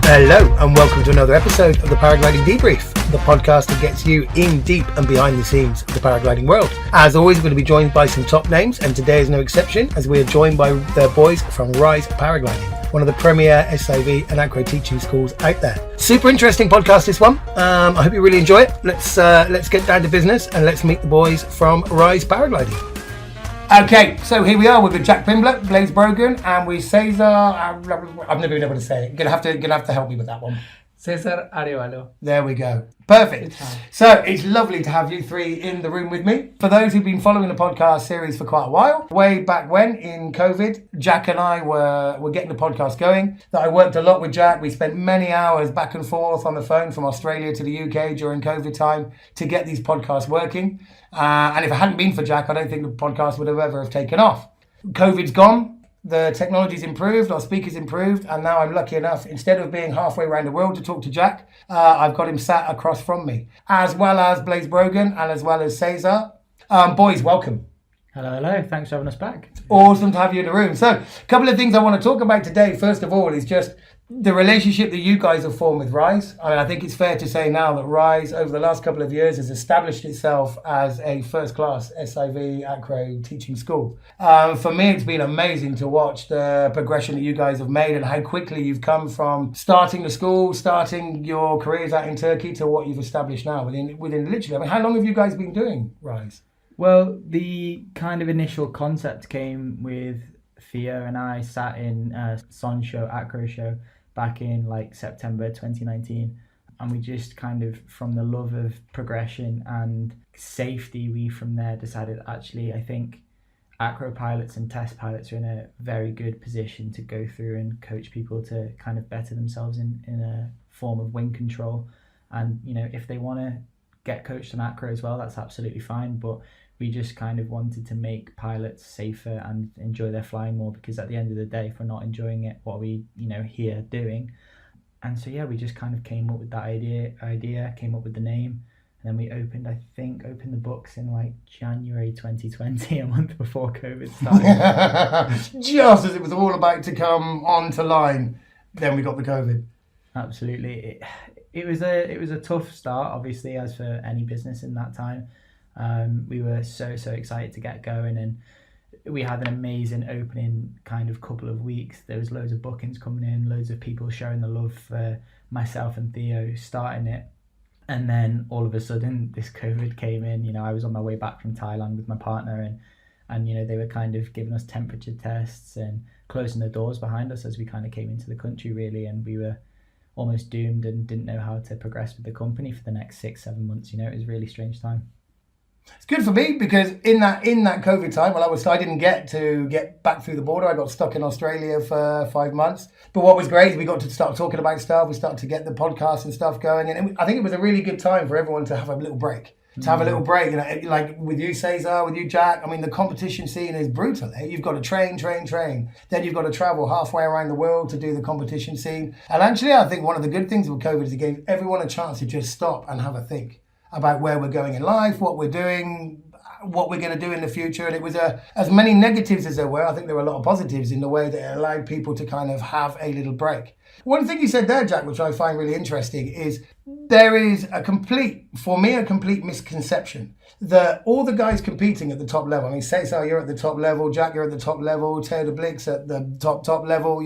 Hello and welcome to another episode of the Paragliding Debrief, the podcast that gets you in deep and behind the scenes of the paragliding world. As always, we're going to be joined by some top names, and today is no exception as we are joined by the boys from Rise Paragliding, one of the premier SIV and acro teaching schools out there. Super interesting podcast this one. I hope you really enjoy it. Let's get down to business and let's meet the boys from Rise Paragliding. Okay, so here we are with Jack Pimblett, Blaise Brogan, and with Cesar. I've never been able to say it. Gonna have to help me with that one. Cesar Arevalo. There we go. Perfect. So it's lovely to have you three in the room with me. For those who've been following the podcast series for quite a while, way back when in COVID, Jack and I were getting the podcast going. I worked a lot with Jack. We spent many hours back and forth on the phone from Australia to the UK during COVID time to get these podcasts working. And if it hadn't been for Jack, I don't think the podcast would have ever taken off. COVID's gone. The technology's improved, our speakers improved, and now I'm lucky enough, instead of being halfway around the world to talk to Jack, I've got him sat across from me, as well as Blaise Brogan and as well as Cesar. Boys, welcome. Hello. Thanks for having us back. Awesome to have you in the room. So, a couple of things I want to talk about today. First of all, is just the relationship that you guys have formed with Rise. I mean, I think it's fair to say now that Rise, over the last couple of years, has established itself as a first-class SIV acro teaching school. For me, it's been amazing to watch the progression that you guys have made and how quickly you've come from starting the school, starting your careers out in Turkey to what you've established now within literally. I mean, how long have you guys been doing Rise? Well, the kind of initial concept came with Theo and I sat in a acro show back in like September 2019, and we just kind of, from the love of progression and safety, we from there decided actually I think acro pilots and test pilots are in a very good position to go through and coach people to kind of better themselves in a form of wing control. And you know, if they want to get coached on acro as well, that's absolutely fine, but we just kind of wanted to make pilots safer and enjoy their flying more, because at the end of the day, if we're not enjoying it, what are we, here doing? And so yeah, we just kind of came up with that idea, came up with the name, and then we opened the books in like January 2020, a month before COVID started. Just as it was all about to come onto line, then we got the COVID. Absolutely. It was a tough start, obviously, as for any business in that time. We were so excited to get going, and we had an amazing opening kind of couple of weeks. There was loads of bookings coming in, loads of people showing the love for myself and Theo starting it. And then all of a sudden this COVID came in. I was on my way back from Thailand with my partner, and they were kind of giving us temperature tests and closing the doors behind us as we kind of came into the country, really, and we were almost doomed and didn't know how to progress with the company for the next 6-7 months. It was a really strange time. It's good for me because in that COVID time, I didn't get back through the border. I got stuck in Australia for 5 months. But what was great is we got to start talking about stuff. We started to get the podcast and stuff going. And I think it was a really good time for everyone to have a little break. Like with you, Cesar, with you, Jack. I mean, the competition scene is brutal. Eh? You've got to train. Then you've got to travel halfway around the world to do the competition scene. And actually, I think one of the good things with COVID is it gave everyone a chance to just stop and have a think about where we're going in life, what we're doing, what we're going to do in the future. And it was as many negatives as there were. I think there were a lot of positives in the way that it allowed people to kind of have a little break. One thing you said there, Jack, which I find really interesting, is there is a complete misconception that all the guys competing at the top level, I mean, Cesar, you're at the top level, Jack, you're at the top level, Theo de Blix at the top level,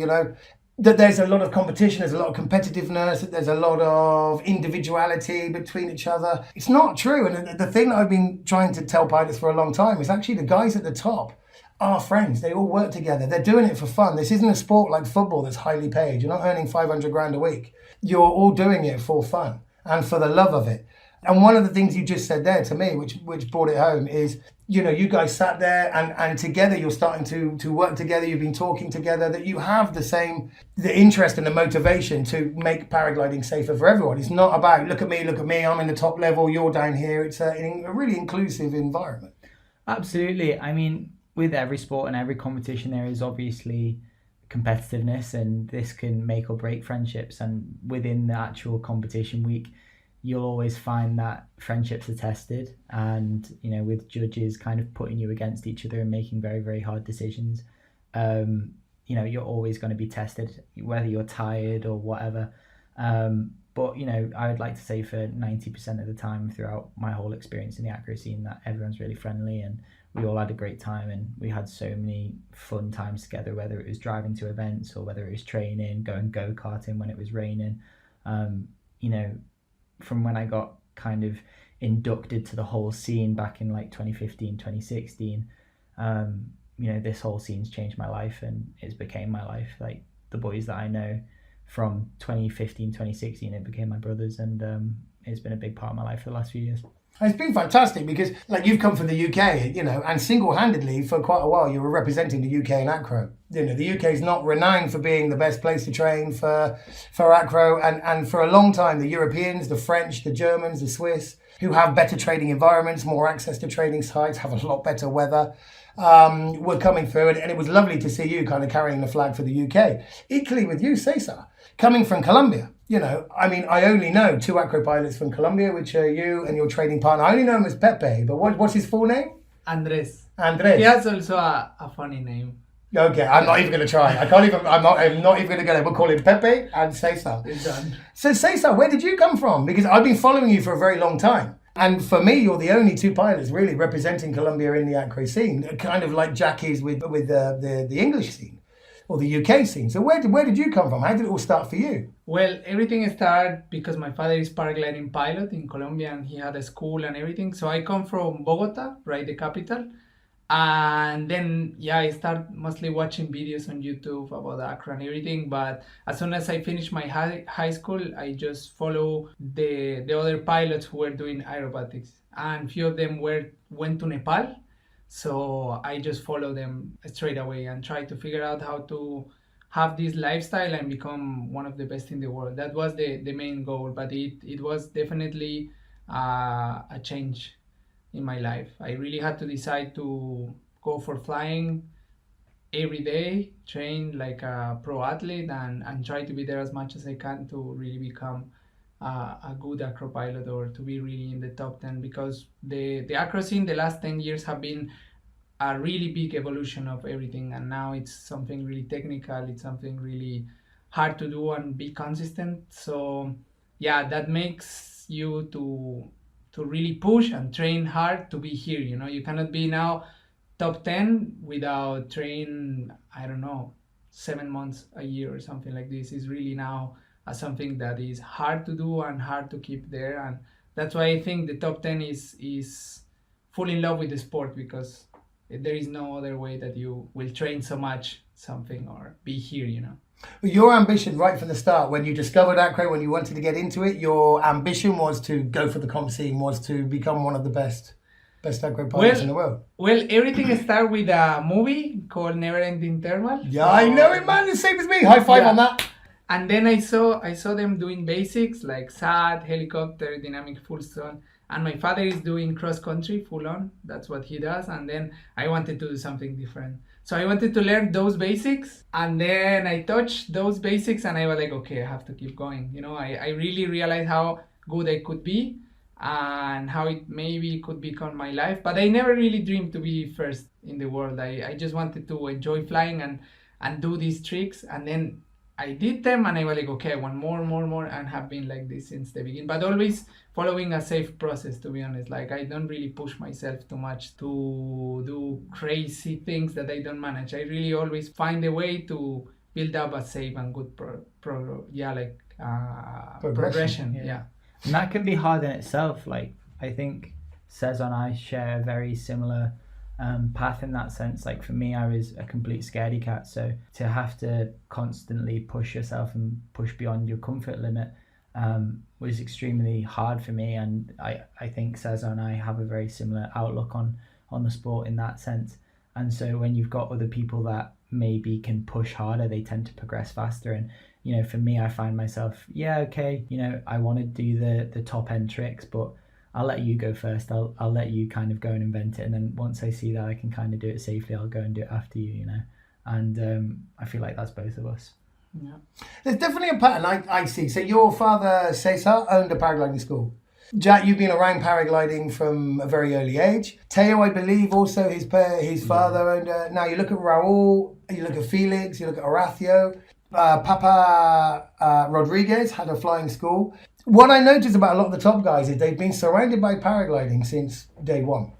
that there's a lot of competition, there's a lot of competitiveness, that there's a lot of individuality between each other. It's not true. And the thing that I've been trying to tell pilots for a long time is actually the guys at the top are friends. They all work together. They're doing it for fun. This isn't a sport like football that's highly paid. You're not earning 500 grand a week. You're all doing it for fun and for the love of it. And one of the things you just said there to me, which brought it home, is, you guys sat there and together you're starting to work together. You've been talking together, that you have the interest and the motivation to make paragliding safer for everyone. It's not about, look at me, I'm in the top level, you're down here. It's a really inclusive environment. Absolutely. I mean, with every sport and every competition, there is obviously competitiveness, and this can make or break friendships. And within the actual competition week, you'll always find that friendships are tested, and with judges kind of putting you against each other and making very, very hard decisions. you're always going to be tested, whether you're tired or whatever. But, I would like to say for 90% of the time throughout my whole experience in the acro scene that everyone's really friendly and we all had a great time, and we had so many fun times together, whether it was driving to events or whether it was training, going go-karting when it was raining. From when I got kind of inducted to the whole scene back in like 2015, 2016, this whole scene's changed my life and it's became my life. Like the boys that I know from 2015, 2016, it became my brothers, and it's been a big part of my life for the last few years. It's been fantastic because, like, you've come from the UK, and single-handedly for quite a while you were representing the UK in acro. The UK is not renowned for being the best place to train for acro, and for a long time the Europeans, the French, the Germans, the Swiss, who have better training environments, more access to training sites, have a lot better weather, were coming through, and it was lovely to see you kind of carrying the flag for the UK. Equally with you, Cesar, coming from Colombia. I only know 2 acro pilots from Colombia, which are you and your training partner. I only know him as Pepe, but what's his full name? Andres. Andres. He has also a funny name. Okay, I'm not even going to try. I'm not even going to go there. We'll call him Pepe and Cesar. It's done. So Cesar, where did you come from? Because I've been following you for a very long time. And for me, you're the only 2 pilots really representing Colombia in the acro scene, kind of like Jack is with the English scene or the UK scene. So where did you come from? How did it all start for you? Well, everything started because my father is paragliding pilot in Colombia and he had a school and everything. So I come from Bogota, right, the capital. And then, I start mostly watching videos on YouTube about acro and everything. But as soon as I finished my high school, I just follow the other pilots who were doing aerobatics. And few of them went to Nepal. So I just follow them straight away and try to figure out how to have this lifestyle and become one of the best in the world. That was the main goal, but it was definitely a change in my life. I really had to decide to go for flying every day, train like a pro athlete, and try to be there as much as I can to really become a good acro pilot or to be really in the top 10, because the acro scene the last 10 years have been a really big evolution of everything, and now it's something really technical, it's something really hard to do and be consistent. So that makes you to really push and train hard to be here. You cannot be now top 10 without train, I don't know, 7 months, a year or something like this. Is really now something that is hard to do and hard to keep there, and that's why I think the top 10 is full in love with the sport, because there is no other way that you will train so much something or be here. Your ambition right from the start, when you discovered acro, when you wanted to get into it, your ambition was to go for the comp scene, was to become one of the best acro pilots in the world. Well, everything started with a movie called Never Ending Thermal. Yeah, I know it, man. The same as me. High five on that. And then I saw them doing basics like SAT, helicopter, dynamic full stall. And my father is doing cross country full on. That's what he does. And then I wanted to do something different. So I wanted to learn those basics. And then I touched those basics and I was like, okay, I have to keep going. I really realized how good I could be and how it maybe could become my life. But I never really dreamed to be first in the world. I just wanted to enjoy flying and do these tricks. And then I did them and I was like, okay, I want more, and have been like this since the beginning. But always following a safe process, to be honest. Like, I don't really push myself too much to do crazy things that I don't manage. I really always find a way to build up a safe and good progression. Yeah. And that can be hard in itself. Like, I think Cesar and I share a very similar path in that sense. Like, for me, I was a complete scaredy cat, so to have to constantly push yourself and push beyond your comfort limit was extremely hard for me. And I think Cesar and I have a very similar outlook on the sport in that sense. And so when you've got other people that maybe can push harder, they tend to progress faster. And for me, I find myself, I want to do the top end tricks, but I'll let you go first. I'll let you kind of go and invent it, and then once I see that I can kind of do it safely, I'll go and do it after you. And I feel like that's both of us. Yeah, there's definitely a pattern I see. So your father Cesar owned a paragliding school. Jack, you've been around paragliding from a very early age. Teo, I believe, also his father owned. Now you look at Raul, you look at Felix, you look at Horacio. Papa Rodriguez had a flying school. What I notice about a lot of the top guys is they've been surrounded by paragliding since day one.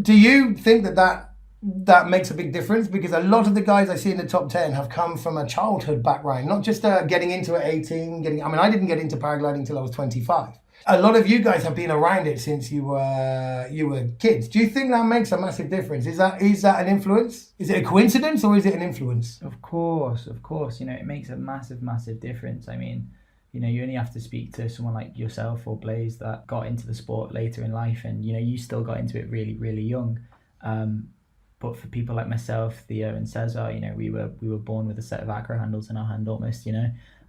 Do you think that makes a big difference? Because a lot of the guys I see in the top 10 have come from a childhood background, not just getting into it at 18. I didn't get into paragliding until I was 25. A lot of you guys have been around it since you were kids. Do you think that makes a massive difference? Is that an influence? Is it a coincidence or is it an influence? Of course. It makes a massive difference. I mean, you only have to speak to someone like yourself or Blaise that got into the sport later in life, and you still got into it really, really young. But for people like myself, Theo and Cesar, we were born with a set of acro handles in our hand almost,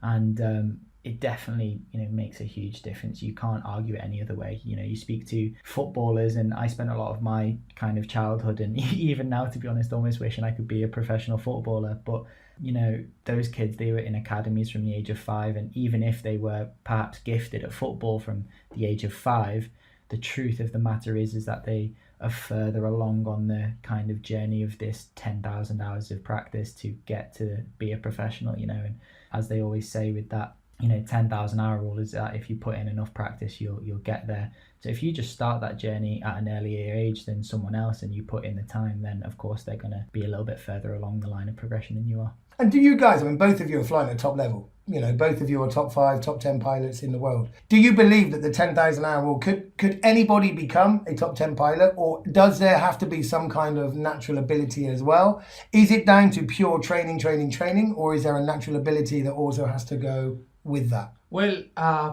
and it definitely, makes a huge difference. You can't argue it any other way. You speak to footballers, and I spent a lot of my kind of childhood, and even now, to be honest, almost wishing I could be a professional footballer. But, those kids, they were in academies from the age of 5, and even if they were perhaps gifted at football from the age of 5, the truth of the matter is that they are further along on the kind of journey of this 10,000 hours of practice to get to be a professional, and as they always say with that, 10,000 hour rule is that if you put in enough practice, you'll get there. So if you just start that journey at an earlier age than someone else and you put in the time, then of course they're going to be a little bit further along the line of progression than you are. And do you guys, both of you are flying at top level. Both of you are top 5, top 10 pilots in the world. Do you believe that the 10,000 hour rule, could anybody become a top 10 pilot, or does there have to be some kind of natural ability as well? Is it down to pure training, or is there a natural ability that also has to go with that? Well,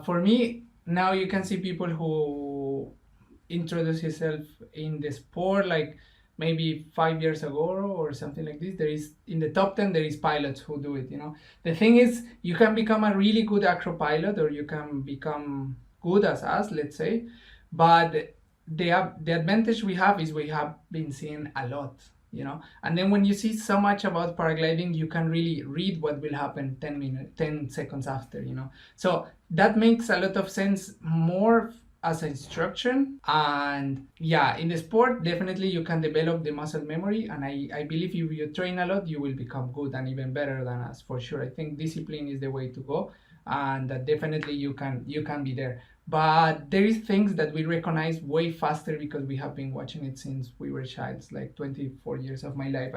for me, now you can see people who introduce himself in the sport like maybe 5 years ago or something like this. There is, in the top 10, there is pilots who do it. The thing is, you can become a really good acro pilot, or you can become good as us, let's say, but the advantage we have is we have been seeing a lot, and then when you see so much about paragliding, you can really read what will happen 10 seconds after, so that makes a lot of sense, more as instruction. And in the sport, definitely you can develop the muscle memory, and I believe if you train a lot, you will become good and even better than us, for sure. I think discipline is the way to go, and that definitely you can be there. But there is things that we recognize way faster because we have been watching it since we were childs. Like 24 years of my life,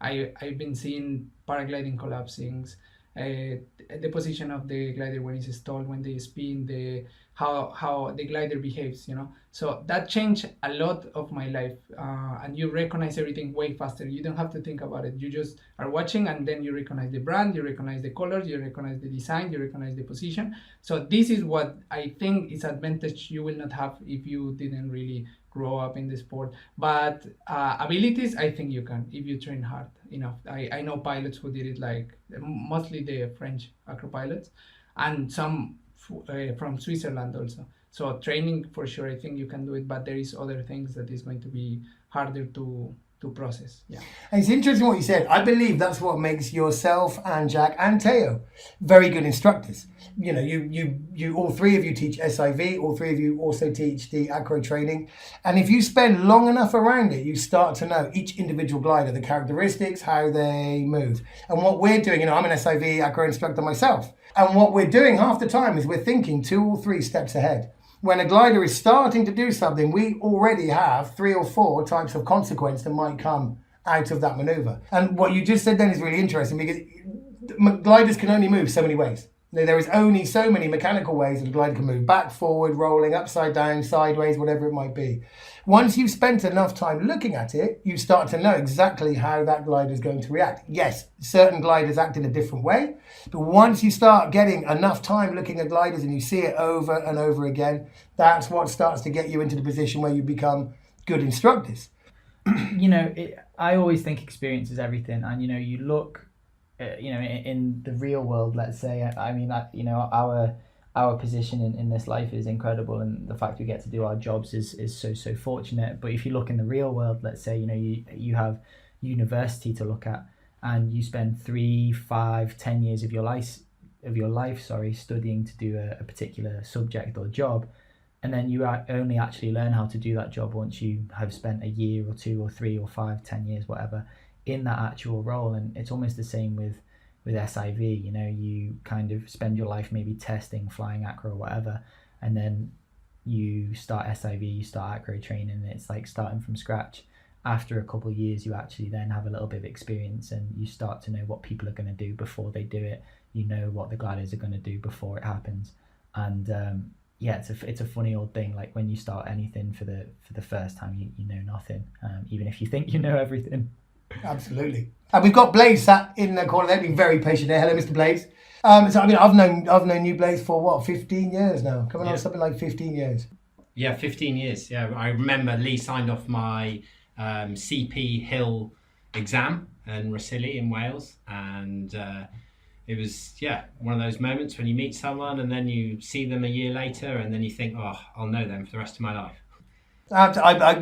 I've been seeing paragliding collapsing, the position of the glider when it's stalled, when they spin, how the glider behaves, so that changed a lot of my life, and you recognize everything way faster. You don't have to think about it. You just are watching, and then you recognize the brand, you recognize the colors, you recognize the design, you recognize the position. So this is what I think is advantage you will not have if you didn't really grow up in the sport. But abilities, I think you can if you train hard enough. I know pilots who did it, like mostly the French acro pilots, and some from Switzerland also. So training, for sure, I think you can do it, but there is other things that is going to be harder to process. Yeah. And it's interesting what you said. I believe that's what makes yourself and Jack and Teo very good instructors. You all three of you teach SIV, all three of you also teach the acro training. And if you spend long enough around it, you start to know each individual glider, the characteristics, how they move. And what we're doing, I'm an SIV acro instructor myself. And what we're doing half the time is we're thinking 2 or 3 steps ahead. When a glider is starting to do something, we already have 3 or 4 types of consequence that might come out of that maneuver. And what you just said then is really interesting, because gliders can only move so many ways. There is only so many mechanical ways that a glider can move: back, forward, rolling, upside down, sideways, whatever it might be. Once you've spent enough time looking at it, you start to know exactly how that glider is going to react. Yes, certain gliders act in a different way, but once you start getting enough time looking at gliders and you see it over and over again, that's what starts to get you into the position where you become good instructors. I always think experience is everything, and you look, in the real world, let's say, our position in this life is incredible, and the fact we get to do our jobs is so fortunate. But if you look in the real world, let's say, you have university to look at, and you spend 3, 5, 10 years of your life studying to do a particular subject or job. And then you only actually learn how to do that job once you have spent a year or 2 or 3 or 5, 10 years, whatever, in that actual role. And it's almost the same with SIV. You know, you kind of spend your life maybe testing, flying acro or whatever, and then you start SIV, you start acro training, and it's like starting from scratch. After a couple of years, you actually then have a little bit of experience and you start to know what people are going to do before they do it. You know what the gliders are going to do before it happens. And it's a funny old thing. Like when you start anything for the first time, you know nothing, even if you think you know everything. Absolutely. And we've got Blaise sat in the corner there, being very patient there. Hello, Mr. Blaise. So I mean, I've known you, Blaise, for what, 15 years now? Coming on something like 15 years. Yeah, 15 years. Yeah, I remember Lee signed off my CP Hill exam in Rhossili in Wales, and it was one of those moments when you meet someone and then you see them a year later and then you think, oh, I'll know them for the rest of my life.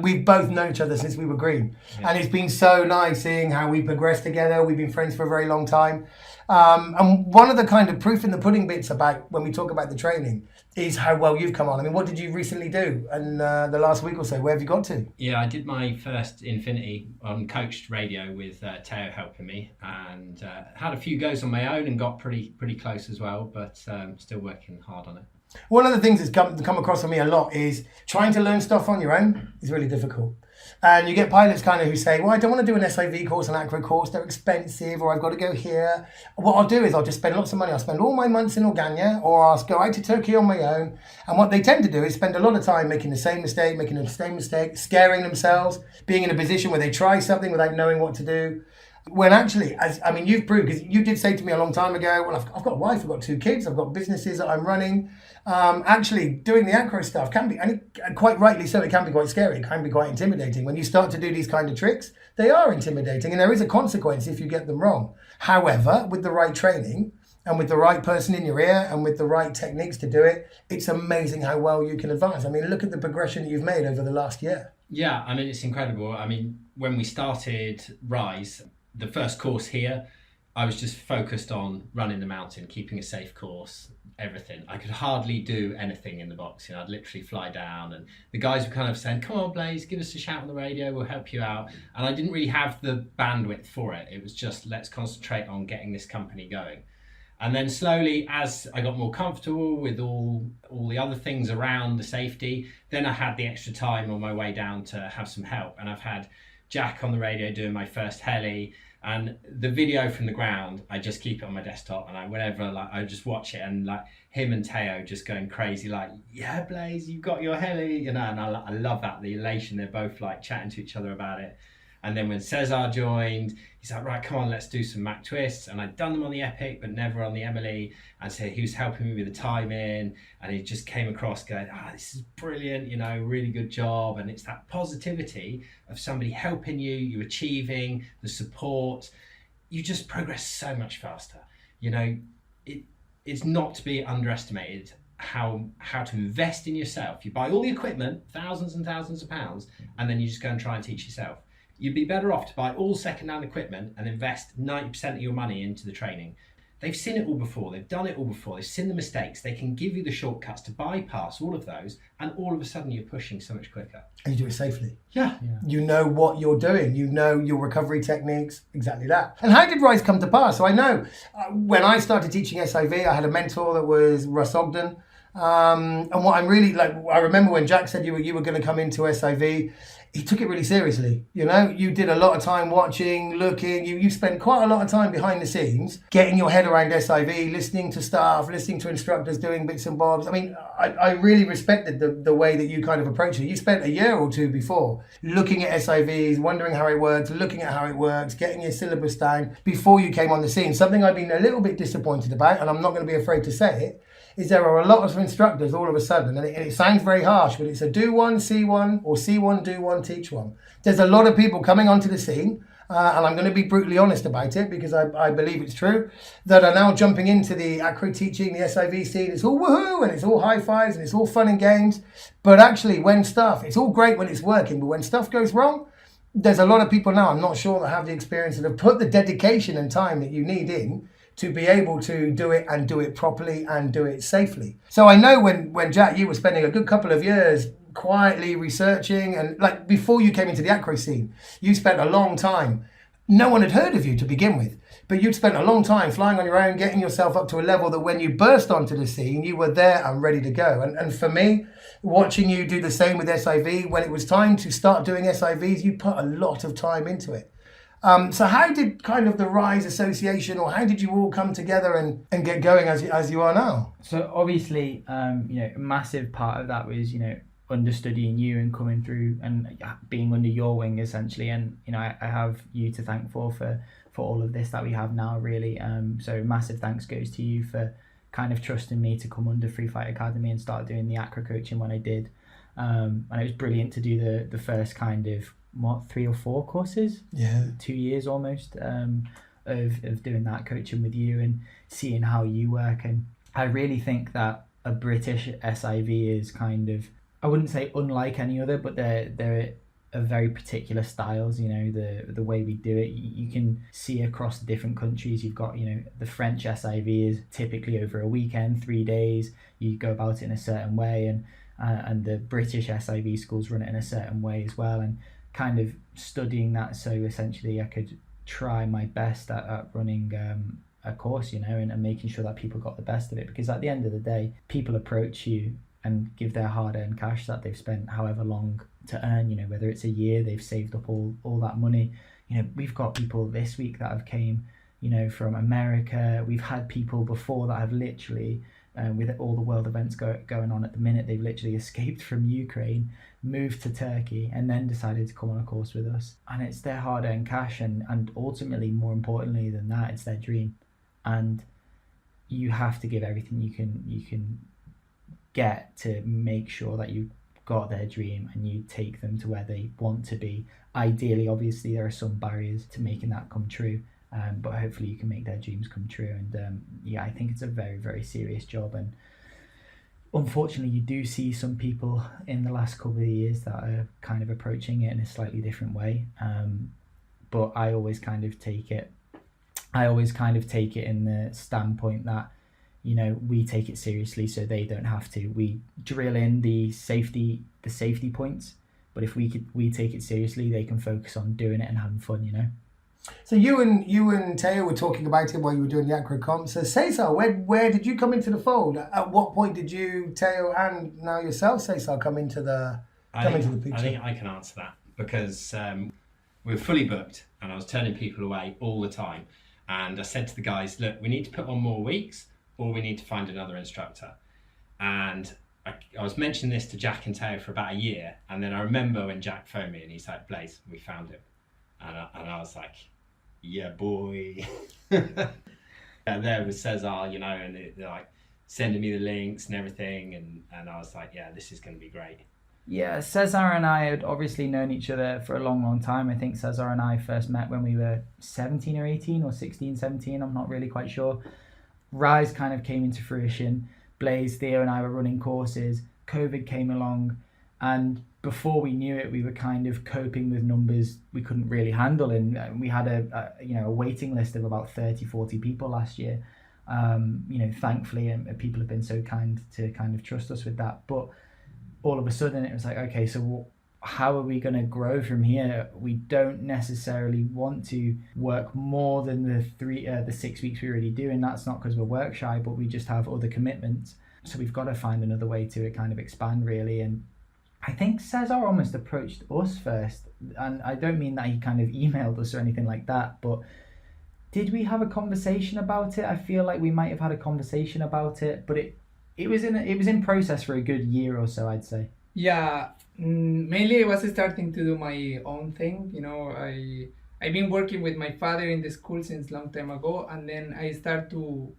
We've both known each other since we were green, and it's been so nice seeing how we progressed together. We've been friends for a very long time, and one of the kind of proof in the pudding bits about when we talk about the training is how well you've come on. I mean, what did you recently do in the last week or so? Where have you got to? Yeah, I did my first Infinity on coached radio with Teo helping me, and had a few goes on my own and got pretty close as well, but still working hard on it. One of the things that's come across for me a lot is trying to learn stuff on your own is really difficult. And you get pilots kind of who say, well, I don't want to do an SIV course, an acro course, they're expensive, or I've got to go here. What I'll do is I'll just spend lots of money. I'll spend all my months in Organya, or I'll go out to Turkey on my own. And what they tend to do is spend a lot of time making the same mistake, scaring themselves, being in a position where they try something without knowing what to do. When actually, you've proved, because you did say to me a long time ago, well, I've got a wife, I've got 2 kids, I've got businesses that I'm running. Actually, doing the acro stuff can be, and quite rightly so, it can be quite scary, it can be quite intimidating. When you start to do these kind of tricks, they are intimidating, and there is a consequence if you get them wrong. However, with the right training, and with the right person in your ear, and with the right techniques to do it, it's amazing how well you can advance. I mean, look at the progression that you've made over the last year. Yeah, I mean, it's incredible. I mean, when we started Rise, the first course here, I was just focused on running the mountain, keeping a safe course, everything. I could hardly do anything in the box. You know, I'd literally fly down, and the guys were kind of saying, come on, Blaise, give us a shout on the radio, we'll help you out. And I didn't really have the bandwidth for it. It was just, let's concentrate on getting this company going. And then slowly, as I got more comfortable with all the other things around the safety, then I had the extra time on my way down to have some help. And I've had Jack on the radio doing my first heli, and the video from the ground, I just keep it on my desktop, and I just watch it, and like him and Teo just going crazy, like, yeah, Blaise, you've got your heli, you know, and I love that, the elation. They're both like chatting to each other about it. And then when Cesar joined, he's like, right, come on, let's do some Mac twists. And I'd done them on the Epic, but never on the Emily. And so he was helping me with the timing, and he just came across going, this is brilliant, you know, really good job. And it's that positivity of somebody helping you achieving the support. You just progress so much faster. You know, it's not to be underestimated how to invest in yourself. You buy all the equipment, thousands and thousands of pounds, and then you just go and try and teach yourself. You'd be better off to buy all second-hand equipment and invest 90% of your money into the training. They've seen it all before, they've done it all before, they've seen the mistakes, they can give you the shortcuts to bypass all of those, and all of a sudden you're pushing so much quicker. And you do it safely. Yeah. You know what you're doing, you know your recovery techniques, exactly that. And how did Rise come to pass? So I know when I started teaching SIV, I had a mentor that was Russ Ogden. And what I'm really like, I remember when Jack said you were going to come into SIV, he took it really seriously. You know, you did a lot of time watching, looking, you spent quite a lot of time behind the scenes, getting your head around SIV, listening to staff, listening to instructors, doing bits and bobs. I mean, I really respected the way that you kind of approached it. You spent a year or 2 before looking at SIVs, wondering how it works, looking at how it works, getting your syllabus down before you came on the scene. Something I've been a little bit disappointed about, and I'm not going to be afraid to say it, is there are a lot of instructors all of a sudden, and it sounds very harsh, but it's a do one, see one, or see one, do one, teach one. There's a lot of people coming onto the scene, and I'm going to be brutally honest about it because I believe it's true, that are now jumping into the acro teaching, the SIV scene. It's all woohoo, and it's all high fives, and it's all fun and games. But actually, it's all great when it's working, but when stuff goes wrong, there's a lot of people now, I'm not sure, that have the experience that have put the dedication and time that you need in to be able to do it and do it properly and do it safely. So I know when Jack, you were spending a good couple of years quietly researching, and like before you came into the acro scene, you spent a long time. No one had heard of you to begin with, but you'd spent a long time flying on your own, getting yourself up to a level that when you burst onto the scene, you were there and ready to go. And for me, watching you do the same with SIV, when it was time to start doing SIVs, you put a lot of time into it. So how did kind of the Rise Association, or how did you all come together and get going as you are now? So obviously, a massive part of that was, understudying you and coming through and being under your wing essentially. And, I have you to thank for all of this that we have now, really. So massive thanks goes to you for kind of trusting me to come under Free Fight Academy and start doing the acro coaching when I did. And it was brilliant to do the first kind of 3 or 4 courses, 2 years almost, of doing that coaching with you and seeing how you work. And I really think that a British SIV is kind of, I wouldn't say unlike any other, but they're a very particular styles. The way we do it, you can see across the different countries. You've got, the French SIV is typically over a weekend, 3 days. You go about it in a certain way, and the British SIV schools run it in a certain way as well. And kind of studying that, so essentially I could try my best at running a course, and making sure that people got the best of it. Because at the end of the day, people approach you and give their hard-earned cash that they've spent however long to earn, whether it's a year, they've saved up all that money. We've got people this week that have came, from America. We've had people before that have literally, with all the world events going on at the minute, they've literally escaped from Ukraine, moved to Turkey, and then decided to come on a course with us. And it's their hard-earned cash, and ultimately, more importantly than that, it's their dream. And you have to give everything you can get to make sure that you got their dream and you take them to where they want to be. Ideally, obviously, there are some barriers to making that come true, but hopefully you can make their dreams come true. And I think it's a very, very serious job. And unfortunately, you do see some people in the last couple of years that are kind of approaching it in a slightly different way. But I always kind of take it in the standpoint that, we take it seriously so they don't have to. We drill in the safety points, but if we take it seriously, they can focus on doing it and having fun, So you and Teo were talking about it while you were doing the acro comp. So Cesar, where did you come into the fold? At what point did you, Teo, and now yourself, Cesar, come into the picture? I think I can answer that because we were fully booked and I was turning people away all the time. And I said to the guys, look, we need to put on more weeks or we need to find another instructor. And I was mentioning this to Jack and Teo for about a year. And then I remember when Jack phoned me and he's like, Blaise, we found him. And I was like, yeah, boy. And there was Cesar, and they're like sending me the links and everything. And I was like, yeah, this is going to be great. Yeah, Cesar and I had obviously known each other for a long, long time. I think Cesar and I first met when we were 17 or 18 or 16, 17. I'm not really quite sure. Rise kind of came into fruition. Blaise, Theo and I were running courses. COVID came along. And before we knew it, we were kind of coping with numbers we couldn't really handle. And we had a waiting list of about 30, 40 people last year. Thankfully, and people have been so kind to kind of trust us with that. But all of a sudden it was like, okay, so how are we going to grow from here? We don't necessarily want to work more than the 6 weeks we already do. And that's not because we're work shy, but we just have other commitments. So we've got to find another way to kind of expand, really. And I think Cesar almost approached us first. And I don't mean that he kind of emailed us or anything like that, but did we have a conversation about it? I feel like we might have had a conversation about it, but it was in process for a good year or so, I'd say. Yeah, mainly I was starting to do my own thing. I've been working with my father in the school since long time ago, and then I start to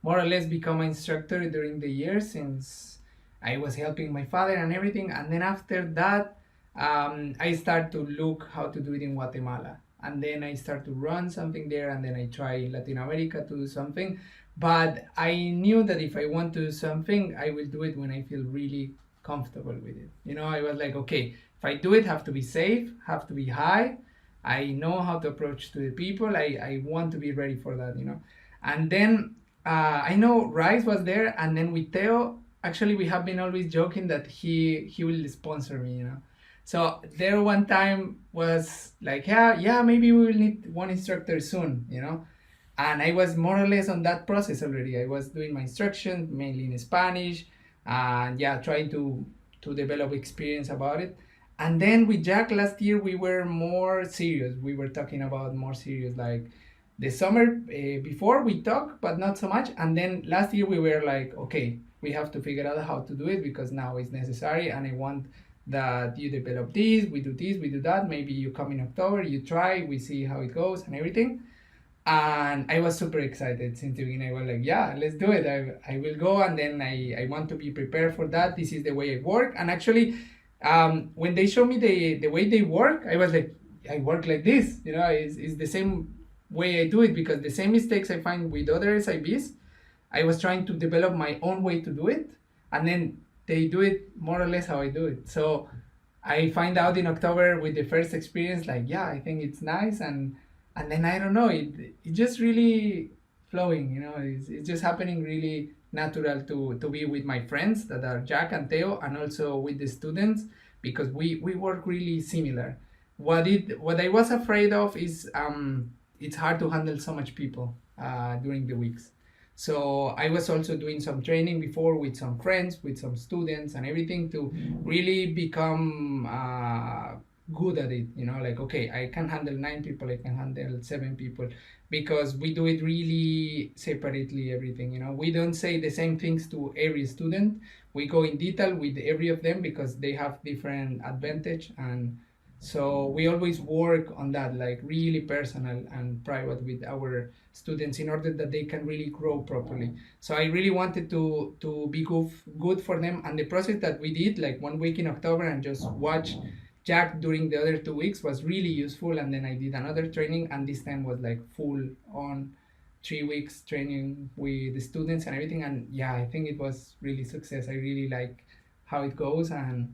more or less become an instructor during the year since I was helping my father and everything. And then after that, I start to look how to do it in Guatemala. And then I start to run something there, and then I try Latin America to do something. But I knew that if I want to do something, I will do it when I feel really comfortable with it. I was like, okay, if I do it, have to be safe, have to be high. I know how to approach to the people. I want to be ready for that, you know. And then I know Rice was there, and then with Theo, actually we have been always joking that he will sponsor me, you know. So there one time was like, yeah, maybe we will need one instructor soon, you know. And I was more or less on that process already. I was doing my instruction mainly in Spanish, and yeah, trying to develop experience about it. And then with Jack last year, we were more serious. We were talking about more serious, like the summer before we talked, but not so much. And then last year we were like, okay, we have to figure out how to do it because now it's necessary. And I want that you develop this, we do that. Maybe you come in October, you try, we see how it goes and everything. And I was super excited since the beginning. I was like, yeah, let's do it. I will go, and then I want to be prepared for that. This is the way I work. And actually, when they show me the way they work, I was like, I work like this, you know, it's the same way I do it, because the same mistakes I find with other SIBs, I was trying to develop my own way to do it, and then they do it more or less how I do it. So I find out in October with the first experience, like, yeah, I think it's nice, and then I don't know, it just really flowing, you know, it's just happening really natural to be with my friends that are Jack and Theo, and also with the students, because we work really similar. What I was afraid of is it's hard to handle so much people during the weeks. So I was also doing some training before with some friends, with some students and everything, to really become good at it, you know, like, okay, I can handle 9 people, I can handle 7 people, because we do it really separately, everything, you know. We don't say the same things to every student. We go in detail with every of them because they have different advantage, and so we always work on that, like really personal and private with our students, in order that they can really grow properly. So I really wanted to be good for them, and the process that we did, like 1 week in October and just watch Jack during the other 2 weeks, was really useful. And then I did another training, and this time was like full on 3 weeks training with the students and everything. And yeah, I think it was really success. I really like how it goes, and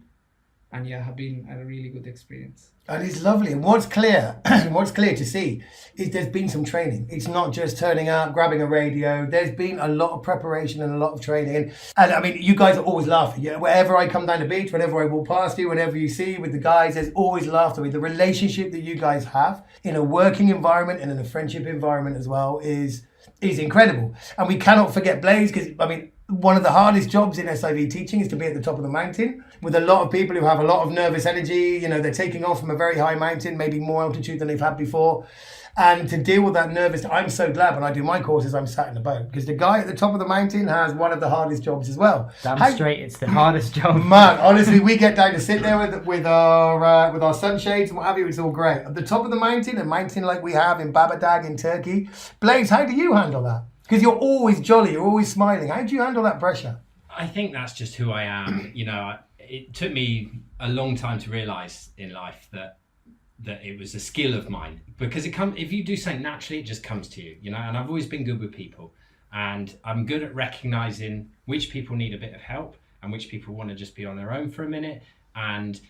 yeah, have been a really good experience. And it's lovely. And what's clear, what's clear to see is there's been some training. It's not just turning up, grabbing a radio. There's been a lot of preparation and a lot of training. And I mean, you guys are always laughing. Yeah, wherever I come down the beach, whenever I walk past you, whenever you see with the guys, there's always laughter. The relationship that you guys have in a working environment and in a friendship environment as well is incredible. And we cannot forget Blaise, because I mean, one of the hardest jobs in SIV teaching is to be at the top of the mountain with a lot of people who have a lot of nervous energy. You know, they're taking off from a very high mountain, maybe more altitude than they've had before. And to deal with that nervous, I'm so glad when I do my courses, I'm sat in the boat, because the guy at the top of the mountain has one of the hardest jobs as well. Damn straight, it's the hardest job. Man, honestly, we get down to sit there with our sunshades and what have you. It's all great. At the top of the mountain, a mountain like we have in Babadag in Turkey. Blaise, how do you handle that? Because you're always jolly, you're always smiling. How do you handle that pressure? I think that's just who I am. You know, it took me a long time to realise in life that it was a skill of mine, because if you do something naturally, it just comes to you, you know. And I've always been good with people, and I'm good at recognising which people need a bit of help and which people want to just be on their own for a minute, and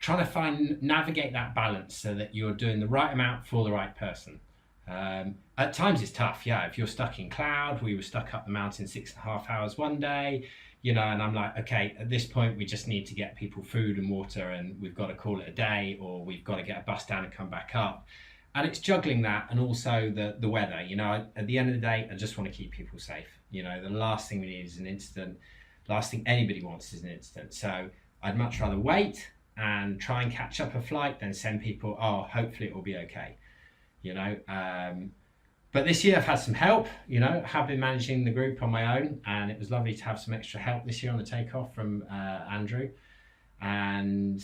trying to navigate that balance so that you're doing the right amount for the right person. At times it's tough, yeah. If you're stuck in cloud, we were stuck up the mountain 6.5 hours one day, you know, and I'm like, okay, at this point we just need to get people food and water, and we've got to call it a day, or we've got to get a bus down and come back up. And it's juggling that, and also the weather, you know. At the end of the day, I just want to keep people safe. You know, the last thing we need is an incident. The last thing anybody wants is an incident. So I'd much rather wait and try and catch up a flight than send people, oh, hopefully it will be okay. You know, but this year I've had some help, you know. Have been managing the group on my own, and it was lovely to have some extra help this year on the takeoff from Andrew, and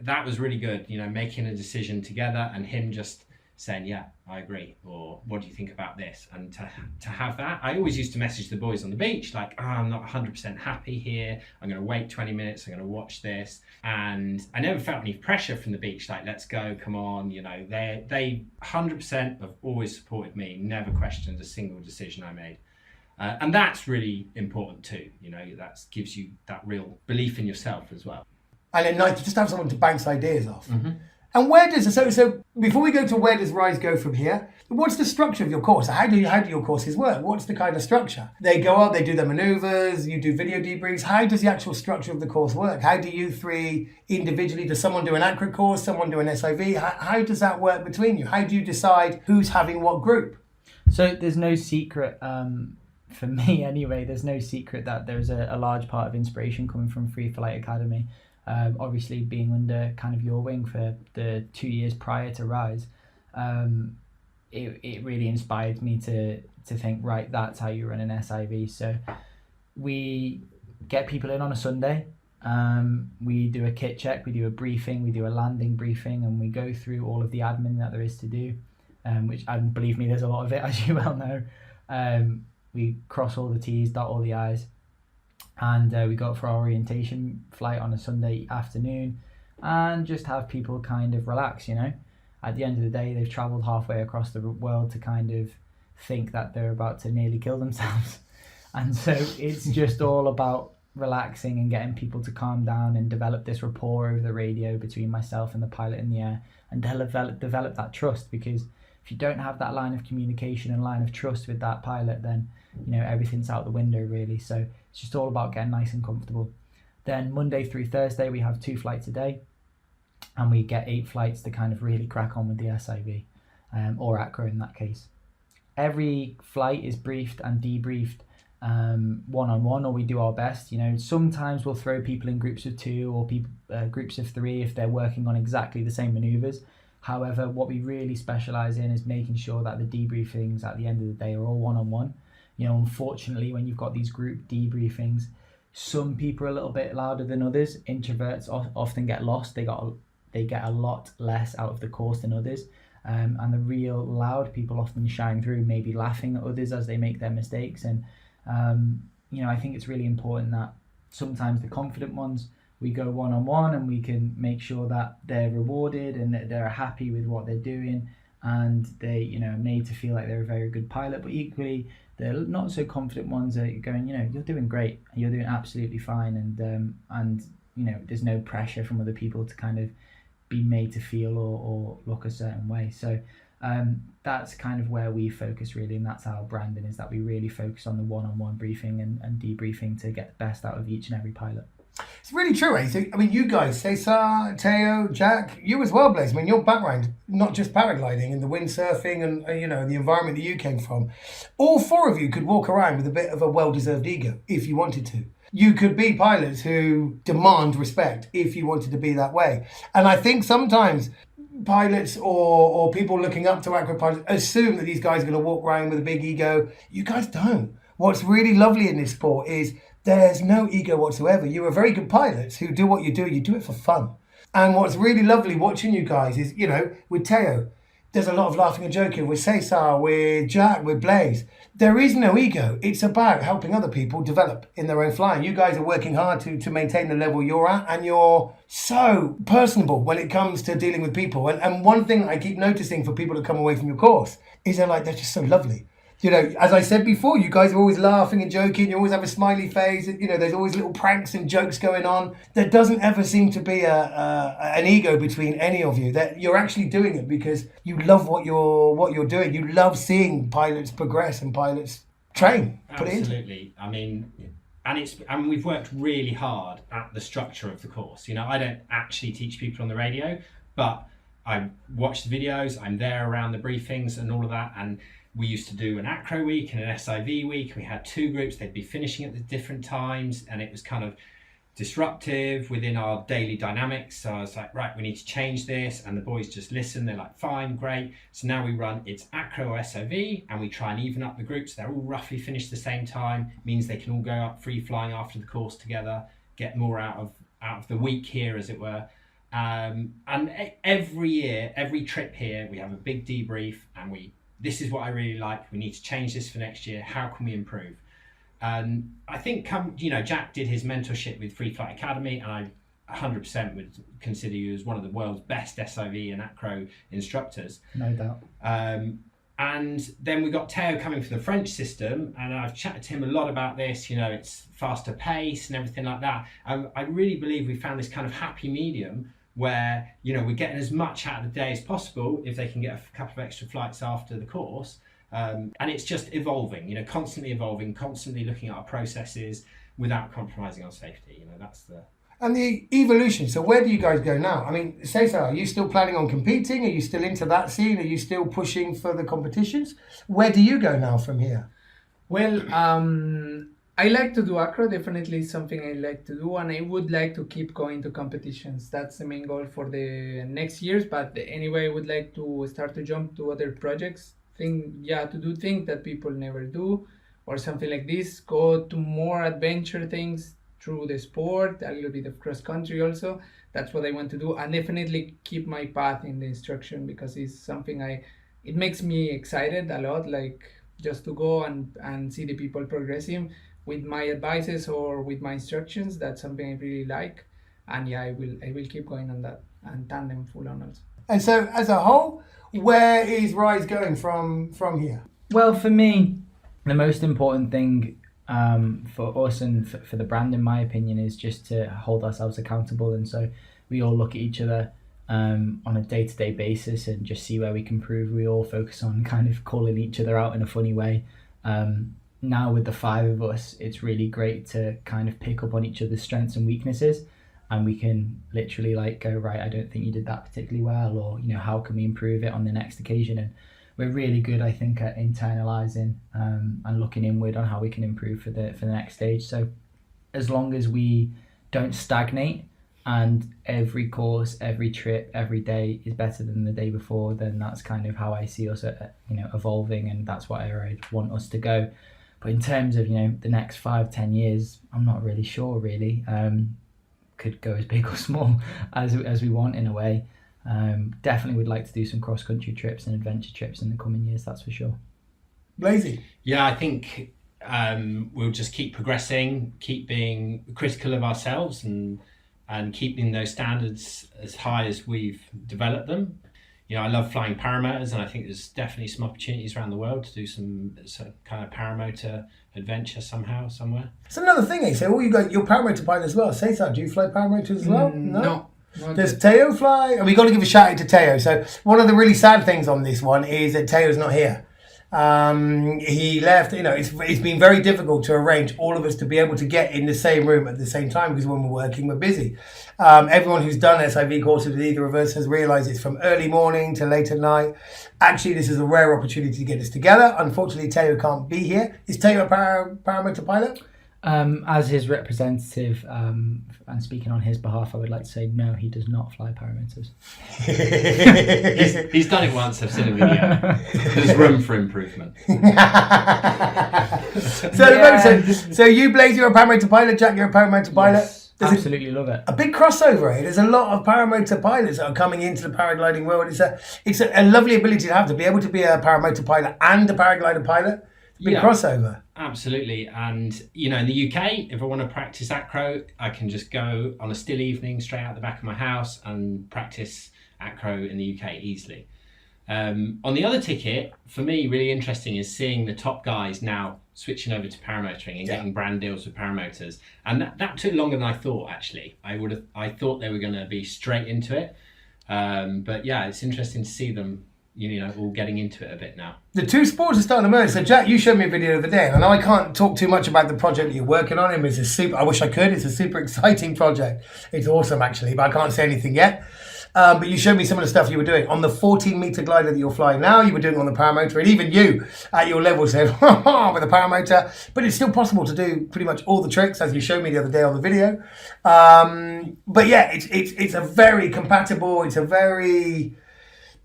that was really good, you know, making a decision together and him just saying, yeah, I agree, or what do you think about this? And to have that, I always used to message the boys on the beach like, oh, I'm not 100% happy here, I'm going to wait 20 minutes, I'm going to watch this. And I never felt any pressure from the beach, like, let's go, come on, you know. They 100% have always supported me, never questioned a single decision I made. And that's really important too, you know. That gives you that real belief in yourself as well. And then nice to just have someone to bounce ideas off. Mm-hmm. And where does so before we go to where does Rise go from here? What's the structure of your course? How do your courses work? What's the kind of structure? They go up, they do their maneuvers, you do video debriefs. How does the actual structure of the course work? How do you three individually? Does someone do an acro course? Someone do an SIV? How does that work between you? How do you decide who's having what group? So there's no secret, for me anyway. There's no secret that there's a large part of inspiration coming from Free Flight Academy. Obviously being under kind of your wing for the 2 years prior to Rise, it really inspired me to think, right, that's how you run an SIV. So we get people in on a Sunday, we do a kit check, we do a briefing, we do a landing briefing, and we go through all of the admin that there is to do, which, and believe me, there's a lot of it, as you well know. We cross all the T's, dot all the I's. And we go for our orientation flight on a Sunday afternoon and just have people kind of relax, you know. At the end of the day, they've travelled halfway across the world to kind of think that they're about to nearly kill themselves. And so it's just all about relaxing and getting people to calm down and develop this rapport over the radio between myself and the pilot in the air, and develop that trust. Because if you don't have that line of communication and line of trust with that pilot, then, you know, everything's out the window really. So it's just all about getting nice and comfortable. Then Monday through Thursday, we have 2 flights a day, and we get 8 flights to kind of really crack on with the SIV, or acro in that case. Every flight is briefed and debriefed one-on-one, or we do our best. You know, sometimes we'll throw people in groups of 2 or groups of 3 if they're working on exactly the same maneuvers. However, what we really specialize in is making sure that the debriefings at the end of the day are all one-on-one. You know, unfortunately, when you've got these group debriefings, some people are a little bit louder than others. Introverts often get lost. They get a lot less out of the course than others. And the real loud people often shine through, maybe laughing at others as they make their mistakes. And, you know, I think it's really important that sometimes the confident ones, we go one-on-one and we can make sure that they're rewarded and that they're happy with what they're doing, and they, you know, made to feel like they're a very good pilot. But equally, the not so confident ones are going, you know, you're doing great, you're doing absolutely fine, and you know, there's no pressure from other people to kind of be made to feel or look a certain way. So that's kind of where we focus really, and that's our branding, is that we really focus on the one-on-one briefing and debriefing to get the best out of each and every pilot. It's really true, eh? So, I mean, you guys, Cesar, Teo, Jack, you as well, Blaise. I mean, your background, not just paragliding and the windsurfing and, you know, the environment that you came from. All 4 of you could walk around with a bit of a well-deserved ego if you wanted to. You could be pilots who demand respect if you wanted to be that way. And I think sometimes pilots or people looking up to acro pilots assume that these guys are going to walk around with a big ego. You guys don't. What's really lovely in this sport is there's no ego whatsoever. You're very good pilots who do what you do it for fun. And what's really lovely watching you guys is, you know, with Teo, there's a lot of laughing and joking. With Cesar, with Jack, with Blaise, there is no ego. It's about helping other people develop in their own flying. You guys are working hard to maintain the level you're at, and you're so personable when it comes to dealing with people. And one thing I keep noticing for people that come away from your course is they're just so lovely. You know, as I said before, you guys are always laughing and joking. You always have a smiley face. You know, there's always little pranks and jokes going on. There doesn't ever seem to be an ego between any of you. That you're actually doing it because you love what you're doing. You love seeing pilots progress and pilots train. Absolutely. I mean, and we've worked really hard at the structure of the course. You know, I don't actually teach people on the radio, but I watch the videos. I'm there around the briefings and all of that, and we used to do an acro week and an SIV week. We had 2 groups. They'd be finishing at the different times, and it was kind of disruptive within our daily dynamics. So I was like, right, we need to change this. And the boys just listen. They're like, fine, great. So now we run, it's acro or SIV, and we try and even up the groups. They're all roughly finished the same time. It means they can all go up free flying after the course together, get more out of the week here, as it were. And every year, every trip here, we have a big debrief, and this is what I really like. We need to change this for next year. How can we improve? And I think, you know, Jack did his mentorship with Free Flight Academy, and I 100% would consider you as one of the world's best SIV and acro instructors. No doubt. And then we got Teo coming from the French system, and I've chatted to him a lot about this. It's faster pace and everything like that. I really believe we found this kind of happy medium where, we're getting as much out of the day as possible if they can get a couple of extra flights after the course. And it's just evolving, constantly evolving, constantly looking at our processes without compromising on safety. That's the... And the evolution. So where do you guys go now? I mean, Cesar, are you still planning on competing? Are you still into that scene? Are you still pushing for the competitions? Where do you go now from here? Well, I like to do acro, definitely something I like to do, and I would like to keep going to competitions. That's the main goal for the next years, but anyway, I would like to start to jump to other projects, to do things that people never do, or something like this, go to more adventure things through the sport, a little bit of cross country also. That's what I want to do, and definitely keep my path in the instruction, because it's something it makes me excited a lot, like just to go and see the people progressing with my advices or with my instructions. That's something I really like, and I will keep going on that, and tandem full on also. And so as a whole, where is Rise going from here? Well, for me, the most important thing for us and for the brand, in my opinion, is just to hold ourselves accountable. And so we all look at each other on a day-to-day basis and just see where we can improve. We all focus on kind of calling each other out in a funny way. Now with the 5 of us, it's really great to kind of pick up on each other's strengths and weaknesses, and we can literally go, right, I don't think you did that particularly well, or how can we improve it on the next occasion. And we're really good, I think, at internalizing and looking inward on how we can improve for the next stage. So as long as we don't stagnate, and every course, every trip, every day is better than the day before, then that's kind of how I see us evolving, and that's where I want us to go. But in terms of the next 5-10 years, I'm not really sure. Could go as big or small as we want, in a way. Definitely would like to do some cross country trips and adventure trips in the coming years, that's for sure. Blaise? Yeah, I think we'll just keep progressing, keep being critical of ourselves, and keeping those standards as high as we've developed them. I love flying paramotors, and I think there's definitely some opportunities around the world to do some kind of paramotor adventure somehow, somewhere. It's another thing, so you got your paramotor pilot as well. Cesar, do you fly paramotors as well? No. Does Teo fly? And we got to give a shout out to Teo. So one of the really sad things on this one is that Teo's not here. He left. It's been very difficult to arrange all of us to be able to get in the same room at the same time, because when we're working, we're busy. Everyone who's done SIV courses with either of us has realised it's from early morning to late at night. Actually, this is a rare opportunity to get us together. Unfortunately, Teo can't be here. Is Teo a paramotor pilot? As his representative, and speaking on his behalf, I would like to say no, he does not fly paramotors. He's done it once, I've seen a video. There's room for improvement. So you, Blaise, you're a paramotor pilot. Jack, you're a paramotor pilot. Yes, absolutely love it. A big crossover, eh? There's a lot of paramotor pilots that are coming into the paragliding world. It's a lovely ability to be able to be a paramotor pilot and a paraglider pilot. Big crossover. Absolutely. And, in the UK, if I want to practice acro, I can just go on a still evening straight out the back of my house and practice acro in the UK easily. On the other ticket, for me, really interesting is seeing the top guys now switching over to paramotoring and getting brand deals with paramotors. And that took longer than I thought, actually. I thought they were going to be straight into it. But yeah, it's interesting to see them all getting into it a bit now. The two sports are starting to merge. So Jack, you showed me a video the other day, and I know I can't talk too much about the project that you're working on. I wish I could. It's a super exciting project. It's awesome, actually, but I can't say anything yet. But you showed me some of the stuff you were doing. On the 14-meter glider that you're flying now, you were doing it on the paramotor, and even you, at your level, said, with a paramotor. But it's still possible to do pretty much all the tricks, as you showed me the other day on the video. But yeah, it's a very compatible, it's a very...